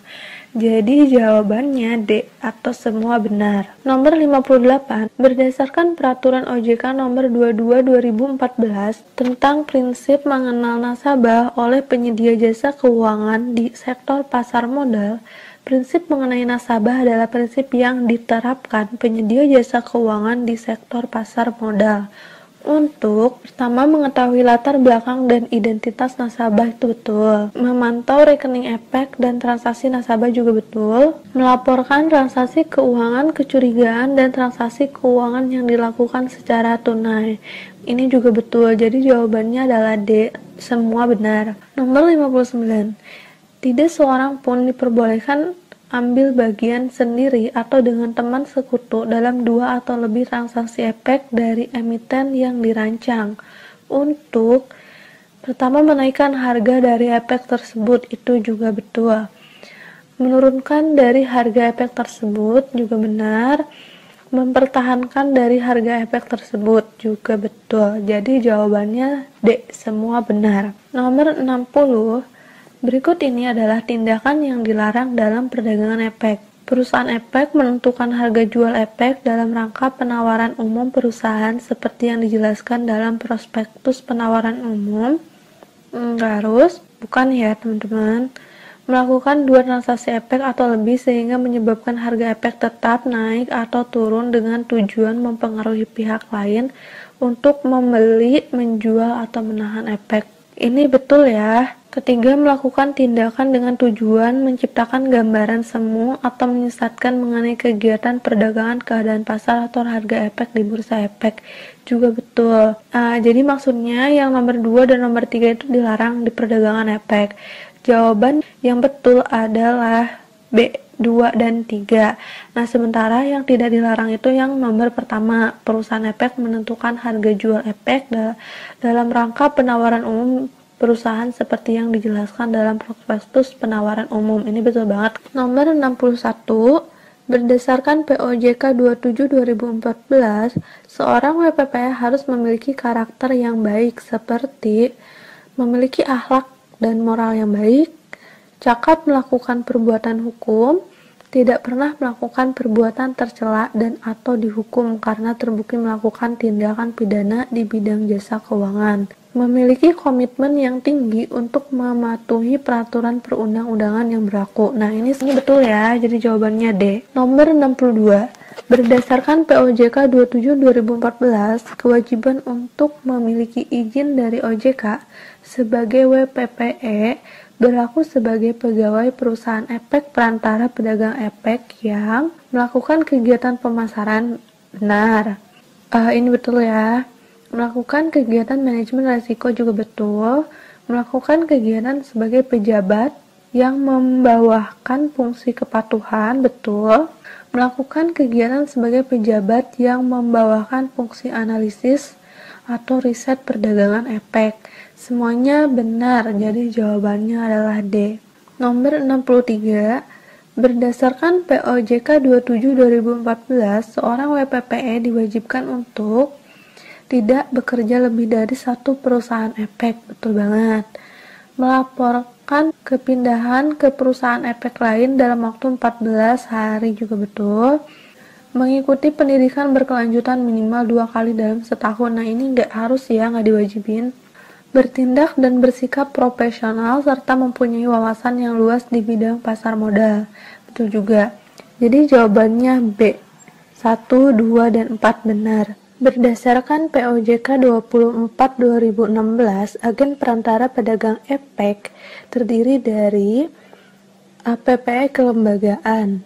Jadi jawabannya D atau semua benar. Nomor 58, berdasarkan peraturan OJK nomor 22/2014 tentang prinsip mengenal nasabah oleh penyedia jasa keuangan di sektor pasar modal, Prinsip mengenai nasabah adalah prinsip yang diterapkan penyedia jasa keuangan di sektor pasar modal untuk pertama mengetahui latar belakang dan identitas nasabah itu betul, memantau rekening efek dan transaksi nasabah juga betul, melaporkan transaksi keuangan kecurigaan dan transaksi keuangan yang dilakukan secara tunai. Ini juga betul, jadi jawabannya adalah D, semua benar. Nomor 59. Tidak seorang pun diperbolehkan ambil bagian sendiri atau dengan teman sekutu dalam 2 atau lebih transaksi efek dari emiten yang dirancang untuk pertama menaikkan harga dari efek tersebut, itu juga betul. Menurunkan dari harga efek tersebut juga benar. Mempertahankan dari harga efek tersebut juga betul. Jadi jawabannya D, semua benar. Nomor 60. Berikut ini adalah tindakan yang dilarang dalam perdagangan efek. Perusahaan efek menentukan harga jual efek dalam rangka penawaran umum perusahaan seperti yang dijelaskan dalam prospektus penawaran umum. Harus, bukan ya teman-teman. Melakukan 2 transaksi efek atau lebih sehingga menyebabkan harga efek tetap naik atau turun dengan tujuan mempengaruhi pihak lain untuk membeli, menjual, atau menahan efek. Ini betul ya. Ketiga, melakukan tindakan dengan tujuan menciptakan gambaran semu atau menyesatkan mengenai kegiatan perdagangan keadaan pasar atau harga efek di bursa efek. Juga betul. Jadi maksudnya yang nomor 2 dan nomor 3 itu dilarang di perdagangan efek. Jawaban yang betul adalah B, 2 dan 3. Nah, sementara yang tidak dilarang itu yang nomor pertama, perusahaan efek menentukan harga jual efek dalam rangka penawaran umum perusahaan seperti yang dijelaskan dalam prospektus penawaran umum. Ini betul banget. Nomor 61, berdasarkan POJK 27/2014, seorang WPPE harus memiliki karakter yang baik seperti memiliki akhlak dan moral yang baik, cakap melakukan perbuatan hukum, tidak pernah melakukan perbuatan tercela dan atau dihukum karena terbukti melakukan tindakan pidana di bidang jasa keuangan, memiliki komitmen yang tinggi untuk mematuhi peraturan perundang-undangan yang berlaku. Nah, ini betul ya, jadi jawabannya D. Nomor 62. Berdasarkan POJK 27/2014, kewajiban untuk memiliki izin dari OJK sebagai WPPE berlaku sebagai pegawai perusahaan efek perantara pedagang efek yang melakukan kegiatan pemasaran. Benar. Ini betul ya. Melakukan kegiatan manajemen risiko juga betul. Melakukan kegiatan sebagai pejabat yang membawakan fungsi kepatuhan, betul. Melakukan kegiatan sebagai pejabat yang membawakan fungsi analisis atau riset perdagangan efek. Semuanya benar, jadi jawabannya adalah D. Nomor 63, berdasarkan POJK 27/2014, seorang WPPE diwajibkan untuk tidak bekerja lebih dari 1 perusahaan efek, betul banget. Melaporkan kepindahan ke perusahaan efek lain dalam waktu 14 hari juga betul. Mengikuti pendidikan berkelanjutan minimal 2 kali dalam setahun. Nah, ini nggak harus ya, nggak diwajibin. Bertindak dan bersikap profesional serta mempunyai wawasan yang luas di bidang pasar modal. Betul juga. Jadi jawabannya B. 1, 2, dan 4 benar. Berdasarkan POJK 24/2016, agen perantara pedagang efek terdiri dari APPE kelembagaan.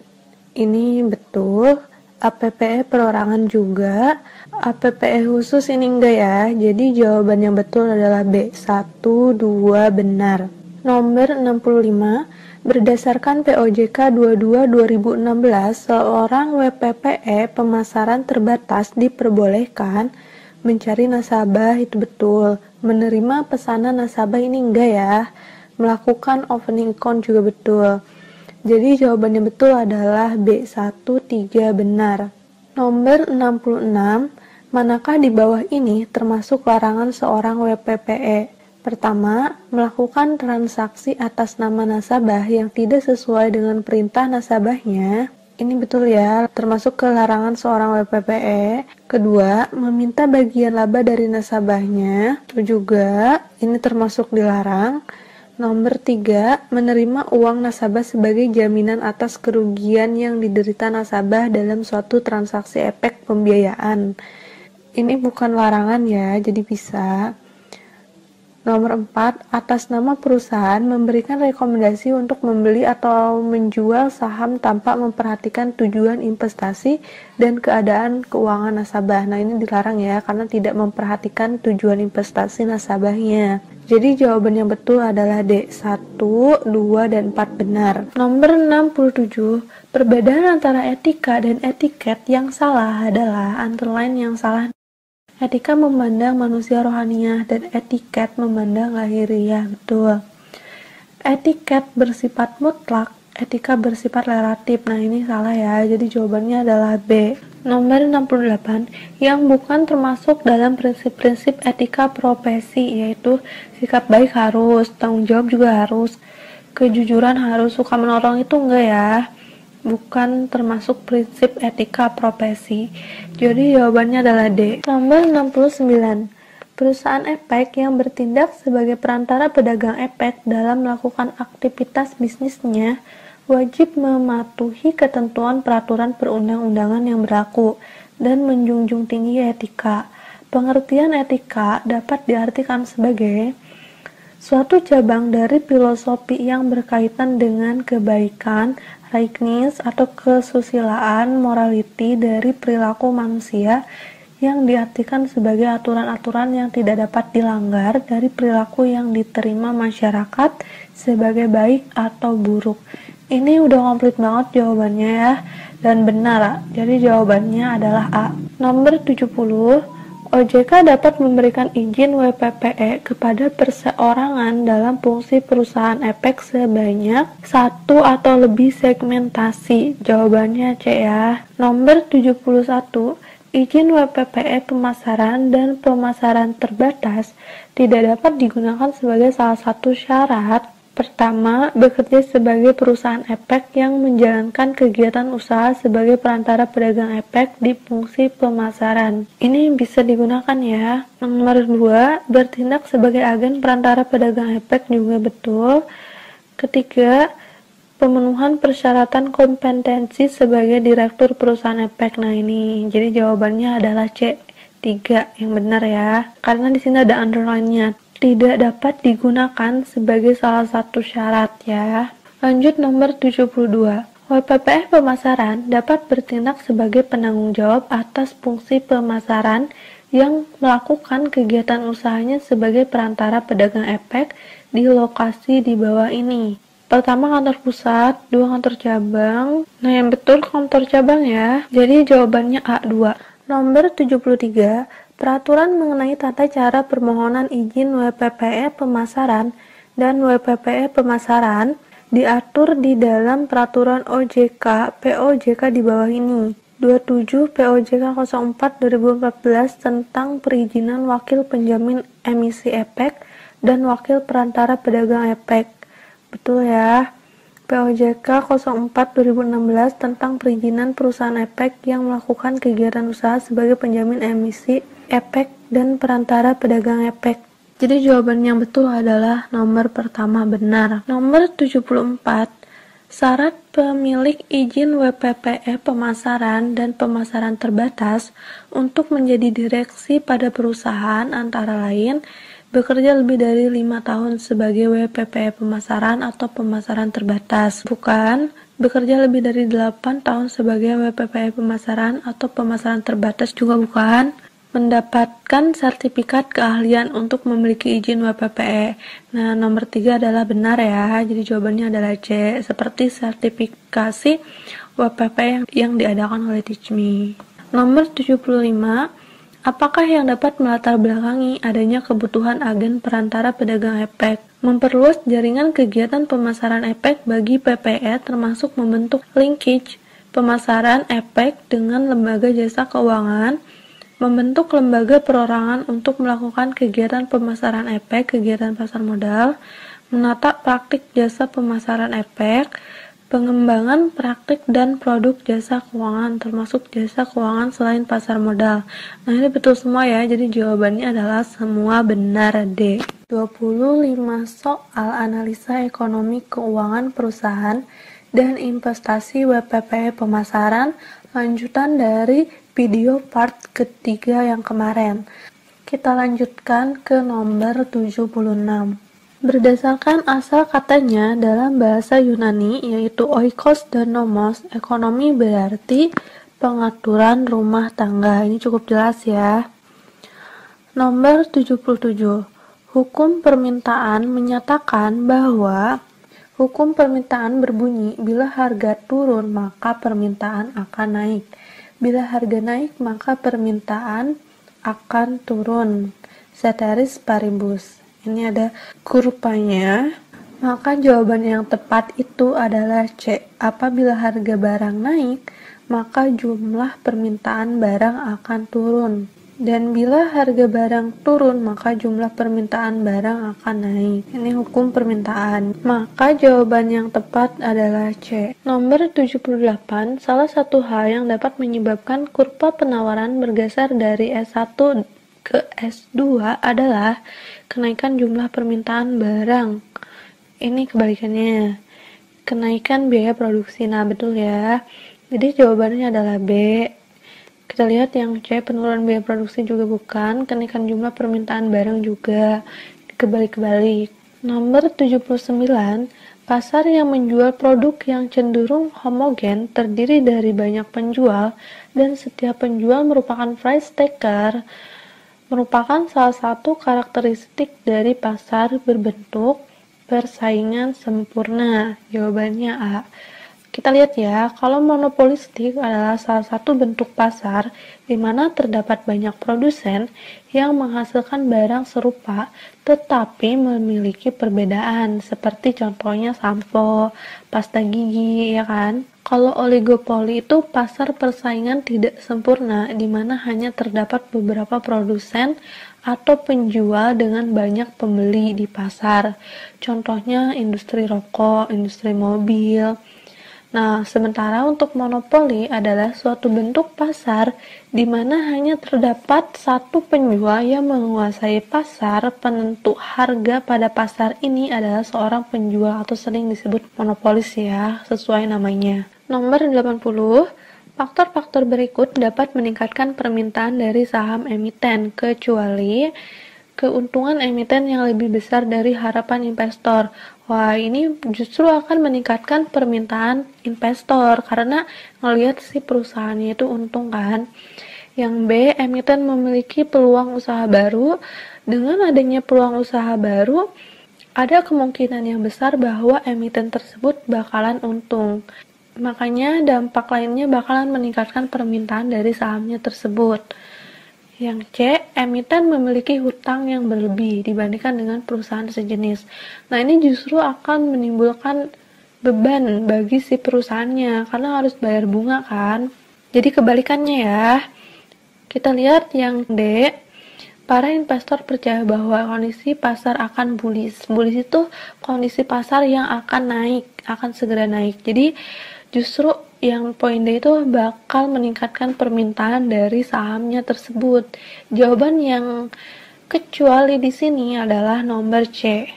Ini betul. APPE perorangan juga. APPE khusus ini enggak ya. Jadi jawaban yang betul adalah B. 1, 2 benar. Nomor 65. Berdasarkan POJK 22/2016, seorang WPPE pemasaran terbatas diperbolehkan mencari nasabah, itu betul. Menerima pesanan nasabah ini enggak ya. Melakukan opening account juga betul. Jadi jawabannya betul adalah B. 1, 3 benar. Nomor 66. Manakah di bawah ini termasuk larangan seorang WPPE? Pertama, melakukan transaksi atas nama nasabah yang tidak sesuai dengan perintah nasabahnya. Ini betul ya, termasuk ke larangan seorang WPPE. Kedua, meminta bagian laba dari nasabahnya. Itu juga, ini termasuk dilarang. Nomor 3, menerima uang nasabah sebagai jaminan atas kerugian yang diderita nasabah dalam suatu transaksi efek pembiayaan. Ini bukan larangan ya, jadi bisa. Nomor 4, atas nama perusahaan memberikan rekomendasi untuk membeli atau menjual saham tanpa memperhatikan tujuan investasi dan keadaan keuangan nasabah. Nah, ini dilarang ya, karena tidak memperhatikan tujuan investasi nasabahnya. Jadi jawaban yang betul adalah D, 1, 2, dan 4 benar. Nomor 67, perbedaan antara etika dan etiket yang salah adalah underline yang salah. Etika memandang manusia rohaniah dan etiket memandang lahiriah. Betul. Etiket bersifat mutlak, etika bersifat relatif. Nah, ini salah ya. Jadi jawabannya adalah B. Nomor 68, yang bukan termasuk dalam prinsip-prinsip etika profesi, yaitu sikap baik harus, tanggung jawab juga harus, kejujuran harus, suka menolong itu enggak ya. Bukan termasuk prinsip etika profesi. Jadi jawabannya adalah D. Nomor 69. Perusahaan efek yang bertindak sebagai perantara pedagang efek dalam melakukan aktivitas bisnisnya wajib mematuhi ketentuan peraturan perundang-undangan yang berlaku dan menjunjung tinggi etika. Pengertian etika dapat diartikan sebagai suatu cabang dari filosofi yang berkaitan dengan kebaikan, rightness atau kesusilaan, morality dari perilaku manusia yang diartikan sebagai aturan-aturan yang tidak dapat dilanggar dari perilaku yang diterima masyarakat sebagai baik atau buruk. Ini udah komplit banget jawabannya ya, dan benar. Jadi jawabannya adalah A. Nomor 70, OJK dapat memberikan izin WPPE kepada perseorangan dalam fungsi perusahaan efek sebanyak satu atau lebih segmentasi. Jawabannya C ya. Nomor 71, izin WPPE pemasaran dan pemasaran terbatas tidak dapat digunakan sebagai salah satu syarat. Pertama, bekerja sebagai perusahaan efek yang menjalankan kegiatan usaha sebagai perantara pedagang efek di fungsi pemasaran. Ini bisa digunakan ya. Nomor 2, bertindak sebagai agen perantara pedagang efek juga betul. Ketiga, pemenuhan persyaratan kompetensi sebagai direktur perusahaan efek. Nah, ini jadi jawabannya adalah C, 3 yang benar ya. Karena di sini ada underline-nya. Tidak dapat digunakan sebagai salah satu syarat ya. Lanjut nomor 72. WPPE pemasaran dapat bertindak sebagai penanggung jawab atas fungsi pemasaran yang melakukan kegiatan usahanya sebagai perantara pedagang efek di lokasi di bawah ini. Pertama, kantor pusat, 2 kantor cabang. Nah, yang betul kantor cabang ya. Jadi jawabannya A2. Nomor 73. Peraturan mengenai tata cara permohonan izin WPPE pemasaran dan WPPE pemasaran diatur di dalam peraturan OJK POJK di bawah ini. 27 POJK 04 2014 tentang perizinan wakil penjamin emisi efek dan wakil perantara pedagang efek. Betul ya. POJK 04 2016 tentang perizinan perusahaan efek yang melakukan kegiatan usaha sebagai penjamin emisi efek dan perantara pedagang efek. Jadi jawaban yang betul adalah nomor pertama benar. Nomor 74, syarat pemilik izin WPPE pemasaran dan pemasaran terbatas untuk menjadi direksi pada perusahaan antara lain bekerja lebih dari 5 tahun sebagai WPPE pemasaran atau pemasaran terbatas. Bukan, bekerja lebih dari 8 tahun sebagai WPPE pemasaran atau pemasaran terbatas juga bukan. Mendapatkan sertifikat keahlian untuk memiliki izin WPPE. Nah, nomor 3 adalah benar ya. Jadi jawabannya adalah C, seperti sertifikasi WPPE yang diadakan oleh Teachme. Nomor 75, apakah yang dapat melatar belakangi adanya kebutuhan agen perantara pedagang efek? Memperluas jaringan kegiatan pemasaran efek bagi PPE termasuk membentuk linkage pemasaran efek dengan lembaga jasa keuangan, membentuk lembaga perorangan untuk melakukan kegiatan pemasaran efek, kegiatan pasar modal, menata praktik jasa pemasaran efek, pengembangan praktik dan produk jasa keuangan, termasuk jasa keuangan selain pasar modal. Nah, ini betul semua ya, jadi jawabannya adalah semua benar D. 25 soal analisa ekonomi keuangan perusahaan dan investasi WPPE pemasaran, lanjutan dari video part ketiga yang kemarin. Kita lanjutkan ke nomor 76. Berdasarkan asal katanya dalam bahasa Yunani yaitu oikos dan nomos, ekonomi berarti pengaturan rumah tangga. Ini cukup jelas ya. Nomor 77. Hukum permintaan menyatakan bahwa hukum permintaan berbunyi bila harga turun maka permintaan akan naik. Bila harga naik maka permintaan akan turun. Ceteris paribus. Ini ada kurvanya. Maka jawaban yang tepat itu adalah C. Apabila harga barang naik, maka jumlah permintaan barang akan turun. Dan bila harga barang turun, maka jumlah permintaan barang akan naik. Ini hukum permintaan. Maka jawaban yang tepat adalah C. Nomor 78, salah satu hal yang dapat menyebabkan kurva penawaran bergeser dari S1 ke S2 adalah kenaikan jumlah permintaan barang. Ini kebalikannya. Kenaikan biaya produksi. Nah, betul ya. Jadi jawabannya adalah B. Kita lihat yang C, penurunan biaya produksi juga bukan, kenaikan jumlah permintaan barang juga, kebalik-balik. Nomor 79, pasar yang menjual produk yang cenderung homogen terdiri dari banyak penjual dan setiap penjual merupakan price taker, merupakan salah satu karakteristik dari pasar berbentuk persaingan sempurna. Jawabannya A. Kita lihat ya, kalau monopolistik adalah salah satu bentuk pasar di mana terdapat banyak produsen yang menghasilkan barang serupa tetapi memiliki perbedaan, seperti contohnya sampo, pasta gigi, ya kan? Kalau oligopoli itu pasar persaingan tidak sempurna di mana hanya terdapat beberapa produsen atau penjual dengan banyak pembeli di pasar. Contohnya industri rokok, industri mobil. Nah, sementara untuk monopoli adalah suatu bentuk pasar di mana hanya terdapat satu penjual yang menguasai pasar. Penentu harga pada pasar ini adalah seorang penjual atau sering disebut monopolis ya, sesuai namanya. Nomor 80, faktor-faktor berikut dapat meningkatkan permintaan dari saham emiten kecuali keuntungan emiten yang lebih besar dari harapan investor. Wah, ini justru akan meningkatkan permintaan investor karena ngelihat si perusahaannya itu untung kan. Yang B, emiten memiliki peluang usaha baru. Dengan adanya peluang usaha baru, ada kemungkinan yang besar bahwa emiten tersebut bakalan untung. Makanya dampak lainnya bakalan meningkatkan permintaan dari sahamnya tersebut. Yang C, emiten memiliki hutang yang berlebih dibandingkan dengan perusahaan sejenis. Nah, ini justru akan menimbulkan beban bagi si perusahaannya karena harus bayar bunga kan. Jadi kebalikannya ya. Kita lihat yang D, para investor percaya bahwa kondisi pasar akan bullish. Bullish itu kondisi pasar yang akan naik, akan segera naik. Jadi justru yang poin D itu bakal meningkatkan permintaan dari sahamnya tersebut. Jawaban yang kecuali di sini adalah nomor C.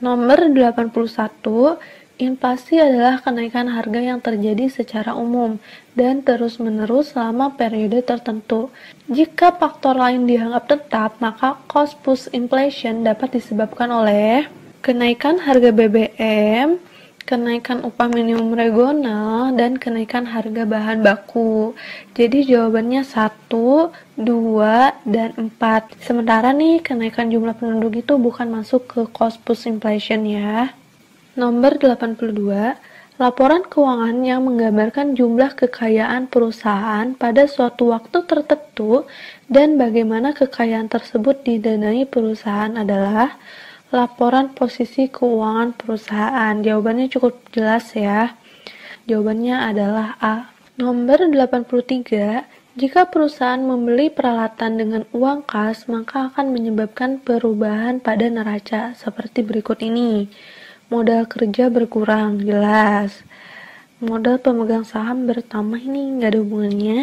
Nomor 81, inflasi adalah kenaikan harga yang terjadi secara umum dan terus-menerus selama periode tertentu. Jika faktor lain dianggap tetap, maka cost push inflation dapat disebabkan oleh kenaikan harga BBM, kenaikan upah minimum regional, dan kenaikan harga bahan baku. Jadi jawabannya 1, 2, dan 4. Sementara nih, kenaikan jumlah penduduk itu bukan masuk ke cost push inflation ya. Nomor 82, laporan keuangan yang menggambarkan jumlah kekayaan perusahaan pada suatu waktu tertentu dan bagaimana kekayaan tersebut didanai perusahaan adalah laporan posisi keuangan perusahaan. Jawabannya cukup jelas ya. Jawabannya adalah A. Nomor 83, jika perusahaan membeli peralatan dengan uang kas, maka akan menyebabkan perubahan pada neraca seperti berikut ini. Modal kerja berkurang, jelas. Modal pemegang saham bertambah, ini nggak ada hubungannya.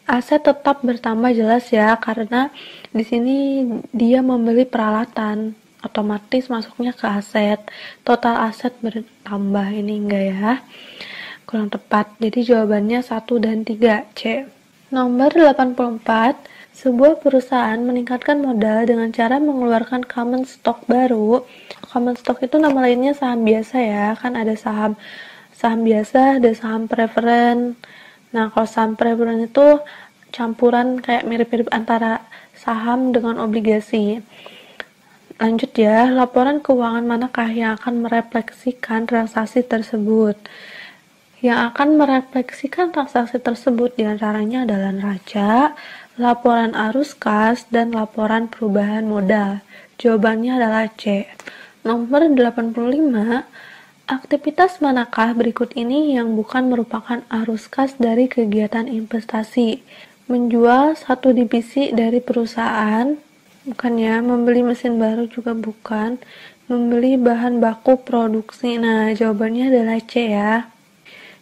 Aset tetap bertambah jelas ya, karena di sini dia membeli peralatan, otomatis masuknya ke aset. Total aset bertambah, ini enggak ya, kurang tepat. Jadi jawabannya 1 dan 3, C. Nomor 84, sebuah perusahaan meningkatkan modal dengan cara mengeluarkan common stock baru. Common stock itu nama lainnya saham biasa ya, kan ada saham biasa, ada saham preferen. Nah, kalau saham preferen itu campuran kayak mirip-mirip antara saham dengan obligasi. Lanjut ya, laporan keuangan manakah yang akan merefleksikan transaksi tersebut? Yang akan merefleksikan transaksi tersebut diantaranya adalah neraca, laporan arus kas, dan laporan perubahan modal. Jawabannya adalah C. Nomor 85, aktivitas manakah berikut ini yang bukan merupakan arus kas dari kegiatan investasi? Menjual satu divisi dari perusahaan, bukan ya, membeli mesin baru juga bukan, membeli bahan baku produksi. Nah, jawabannya adalah C ya.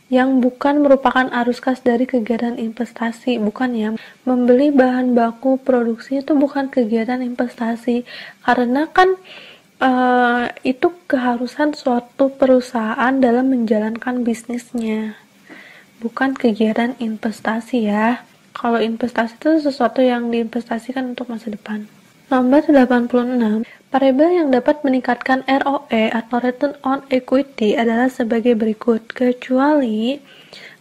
Yang bukan merupakan arus kas dari kegiatan investasi, bukan ya. Membeli bahan baku produksi itu bukan kegiatan investasi, karena kan itu keharusan suatu perusahaan dalam menjalankan bisnisnya, bukan kegiatan investasi ya. Kalau investasi itu sesuatu yang diinvestasikan untuk masa depan. Nomor 86, variabel yang dapat meningkatkan ROE atau Return on Equity adalah sebagai berikut, kecuali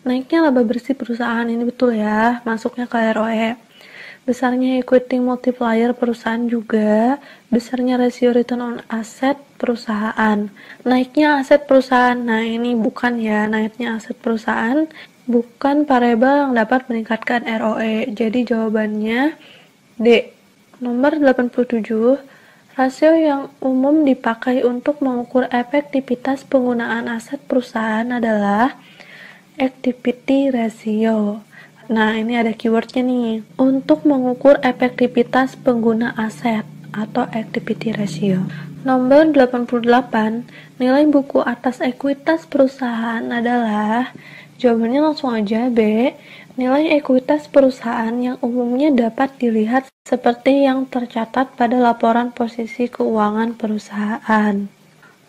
naiknya laba bersih perusahaan, ini betul ya, masuknya ke ROE. Besarnya equity multiplier perusahaan juga, besarnya rasio return on asset perusahaan, naiknya aset perusahaan. Nah, ini bukan ya, naiknya aset perusahaan bukan variabel yang dapat meningkatkan ROE. Jadi jawabannya D. Nomor 87, rasio yang umum dipakai untuk mengukur efektivitas penggunaan aset perusahaan adalah activity ratio. Nah, ini ada keywordnya nih. Untuk mengukur efektivitas pengguna aset atau activity ratio. Nomor 88, nilai buku atas ekuitas perusahaan adalah, jawabannya langsung aja B, nilai ekuitas perusahaan yang umumnya dapat dilihat seperti yang tercatat pada laporan posisi keuangan perusahaan.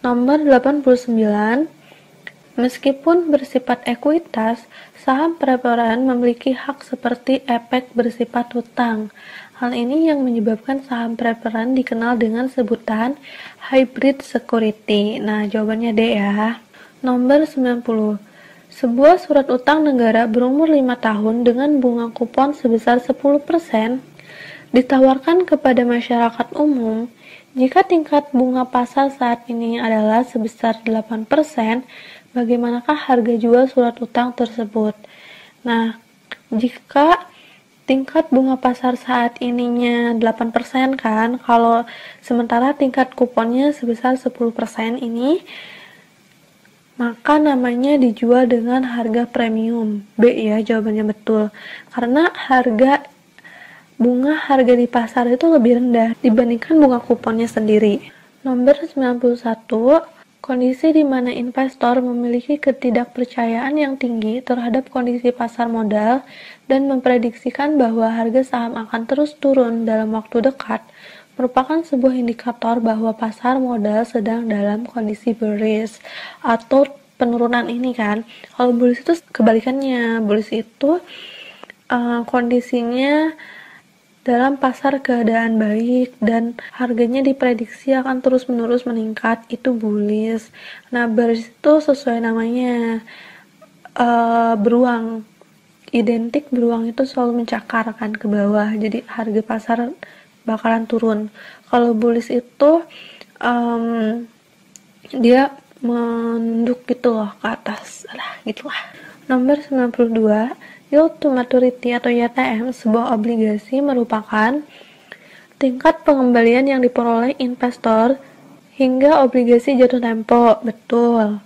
Nomor 89, meskipun bersifat ekuitas, saham preferen memiliki hak seperti efek bersifat hutang. Hal ini yang menyebabkan saham preferen dikenal dengan sebutan hybrid security. Nah, jawabannya D ya. Nomor 90. Sebuah surat utang negara berumur 5 tahun dengan bunga kupon sebesar 10% ditawarkan kepada masyarakat umum. Jika tingkat bunga pasar saat ini adalah sebesar 8%, bagaimanakah harga jual surat utang tersebut? Nah, jika tingkat bunga pasar saat ininya 8% kan, kalau sementara tingkat kuponnya sebesar 10% ini, maka namanya dijual dengan harga premium. B ya, jawabannya betul. Karena harga di pasar itu lebih rendah dibandingkan bunga kuponnya sendiri. Nomor 91, kondisi di mana investor memiliki ketidakpercayaan yang tinggi terhadap kondisi pasar modal dan memprediksikan bahwa harga saham akan terus turun dalam waktu dekat merupakan sebuah indikator bahwa pasar modal sedang dalam kondisi bearish atau penurunan ini kan. Kalau bullish itu kebalikannya, bullish itu kondisinya dalam pasar keadaan baik dan harganya diprediksi akan terus-menerus meningkat, itu bullish. Nah, bearish itu sesuai namanya, beruang, identik beruang itu selalu mencakar kan ke bawah, jadi harga pasar bakalan turun. Kalau bullish itu dia menunduk gitu loh ke atas, gitulah. Nomor 92, yield to maturity atau YTM, sebuah obligasi merupakan tingkat pengembalian yang diperoleh investor hingga obligasi jatuh tempo. Betul.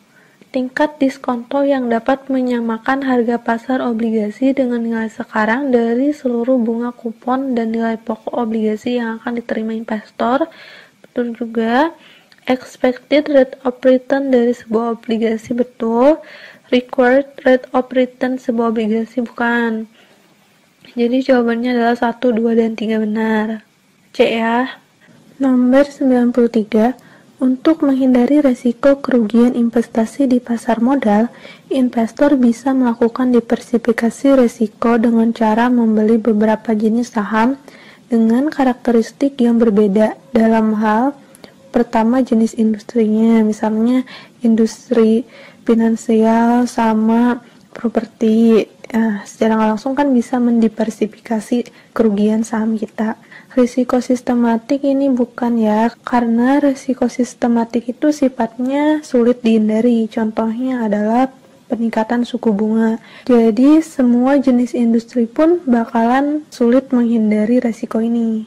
Tingkat diskonto yang dapat menyamakan harga pasar obligasi dengan nilai sekarang dari seluruh bunga kupon dan nilai pokok obligasi yang akan diterima investor. Betul juga. Expected rate of return dari sebuah obligasi, betul. Required rate of return sebuah obligasi, bukan. Jadi jawabannya adalah 1, 2, dan 3 benar. C ya. Nomor 93. Untuk menghindari resiko kerugian investasi di pasar modal, investor bisa melakukan diversifikasi risiko dengan cara membeli beberapa jenis saham dengan karakteristik yang berbeda dalam hal pertama jenis industrinya, misalnya industri finansial sama properti. Secara langsung kan bisa mendiversifikasi kerugian saham kita. Risiko sistematik ini bukan ya, karena risiko sistematik itu sifatnya sulit dihindari. Contohnya adalah peningkatan suku bunga. Jadi semua jenis industri pun bakalan sulit menghindari risiko ini.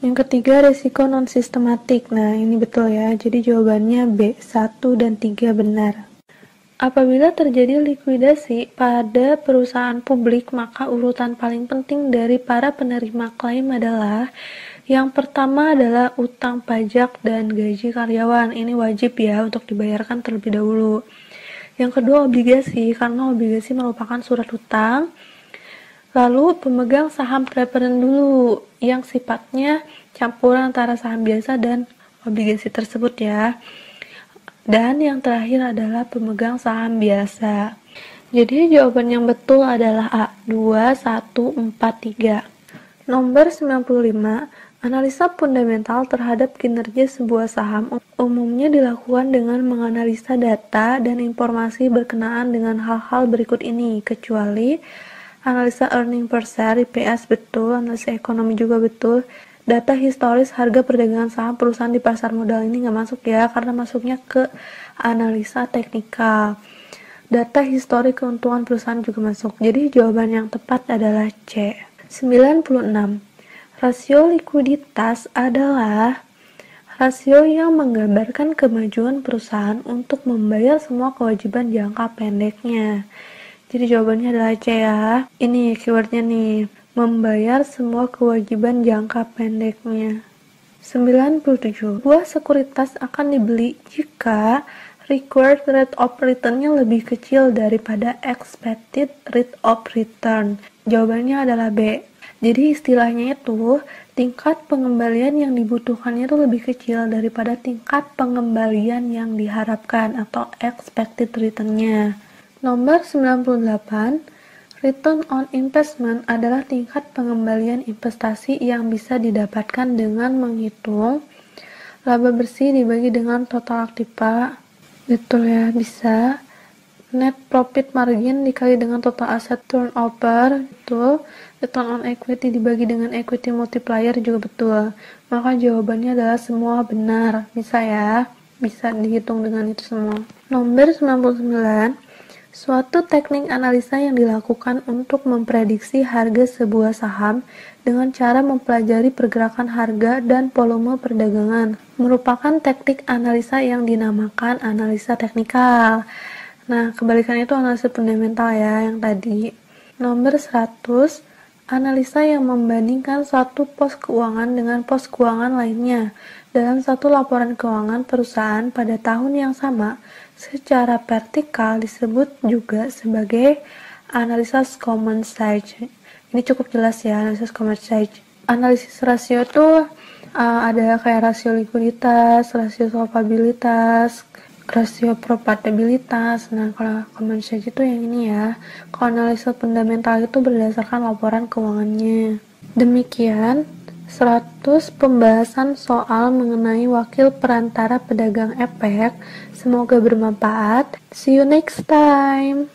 Yang ketiga, risiko non-sistematik. Nah, ini betul ya. Jadi jawabannya B, 1 dan 3 benar. Apabila terjadi likuidasi pada perusahaan publik, maka urutan paling penting dari para penerima klaim adalah yang pertama adalah utang pajak dan gaji karyawan. Ini wajib ya untuk dibayarkan terlebih dahulu. Yang kedua, obligasi, karena obligasi merupakan surat utang. Lalu pemegang saham preferen dulu, yang sifatnya campuran antara saham biasa dan obligasi tersebut ya. Dan yang terakhir adalah pemegang saham biasa. Jadi jawaban yang betul adalah A, 2, 1, 4, 3. Nomor 95, analisa fundamental terhadap kinerja sebuah saham umumnya dilakukan dengan menganalisa data dan informasi berkenaan dengan hal-hal berikut ini, kecuali analisa earning per share, EPS betul, analisa ekonomi juga betul. Data historis harga perdagangan saham perusahaan di pasar modal ini nggak masuk ya, karena masuknya ke analisa teknikal. Data histori keuntungan perusahaan juga masuk. Jadi jawaban yang tepat adalah C. 96. Rasio likuiditas adalah rasio yang menggambarkan kemajuan perusahaan untuk membayar semua kewajiban jangka pendeknya. Jadi jawabannya adalah C ya. Ini keywordnya nih, membayar semua kewajiban jangka pendeknya. 97. Sebuah sekuritas akan dibeli jika required rate of return-nya lebih kecil daripada expected rate of return. Jawabannya adalah B. Jadi istilahnya itu tingkat pengembalian yang dibutuhkannya itu lebih kecil daripada tingkat pengembalian yang diharapkan atau expected return-nya. Nomor 98. Return on investment adalah tingkat pengembalian investasi yang bisa didapatkan dengan menghitung laba bersih dibagi dengan total aktiva. Betul ya, bisa. Net profit margin dikali dengan total asset turnover, betul. Return on equity dibagi dengan equity multiplier juga betul. Maka jawabannya adalah semua benar. Bisa ya, bisa dihitung dengan itu semua. Nomor 99. Suatu teknik analisa yang dilakukan untuk memprediksi harga sebuah saham dengan cara mempelajari pergerakan harga dan volume perdagangan merupakan teknik analisa yang dinamakan analisa teknikal. Nah, kebalikannya itu analisa fundamental ya yang tadi. Nomor 100, analisa yang membandingkan satu pos keuangan dengan pos keuangan lainnya dalam satu laporan keuangan perusahaan pada tahun yang sama secara vertikal disebut juga sebagai analisa common size. Ini cukup jelas ya, analisis common size. Analisis rasio itu ada kayak rasio likuiditas, rasio solvabilitas, rasio profitabilitas. Nah, kalau common size itu yang ini ya. Kalau analisa fundamental itu berdasarkan laporan keuangannya. Demikian 100 pembahasan soal mengenai wakil perantara pedagang efek. Semoga bermanfaat. See you next time.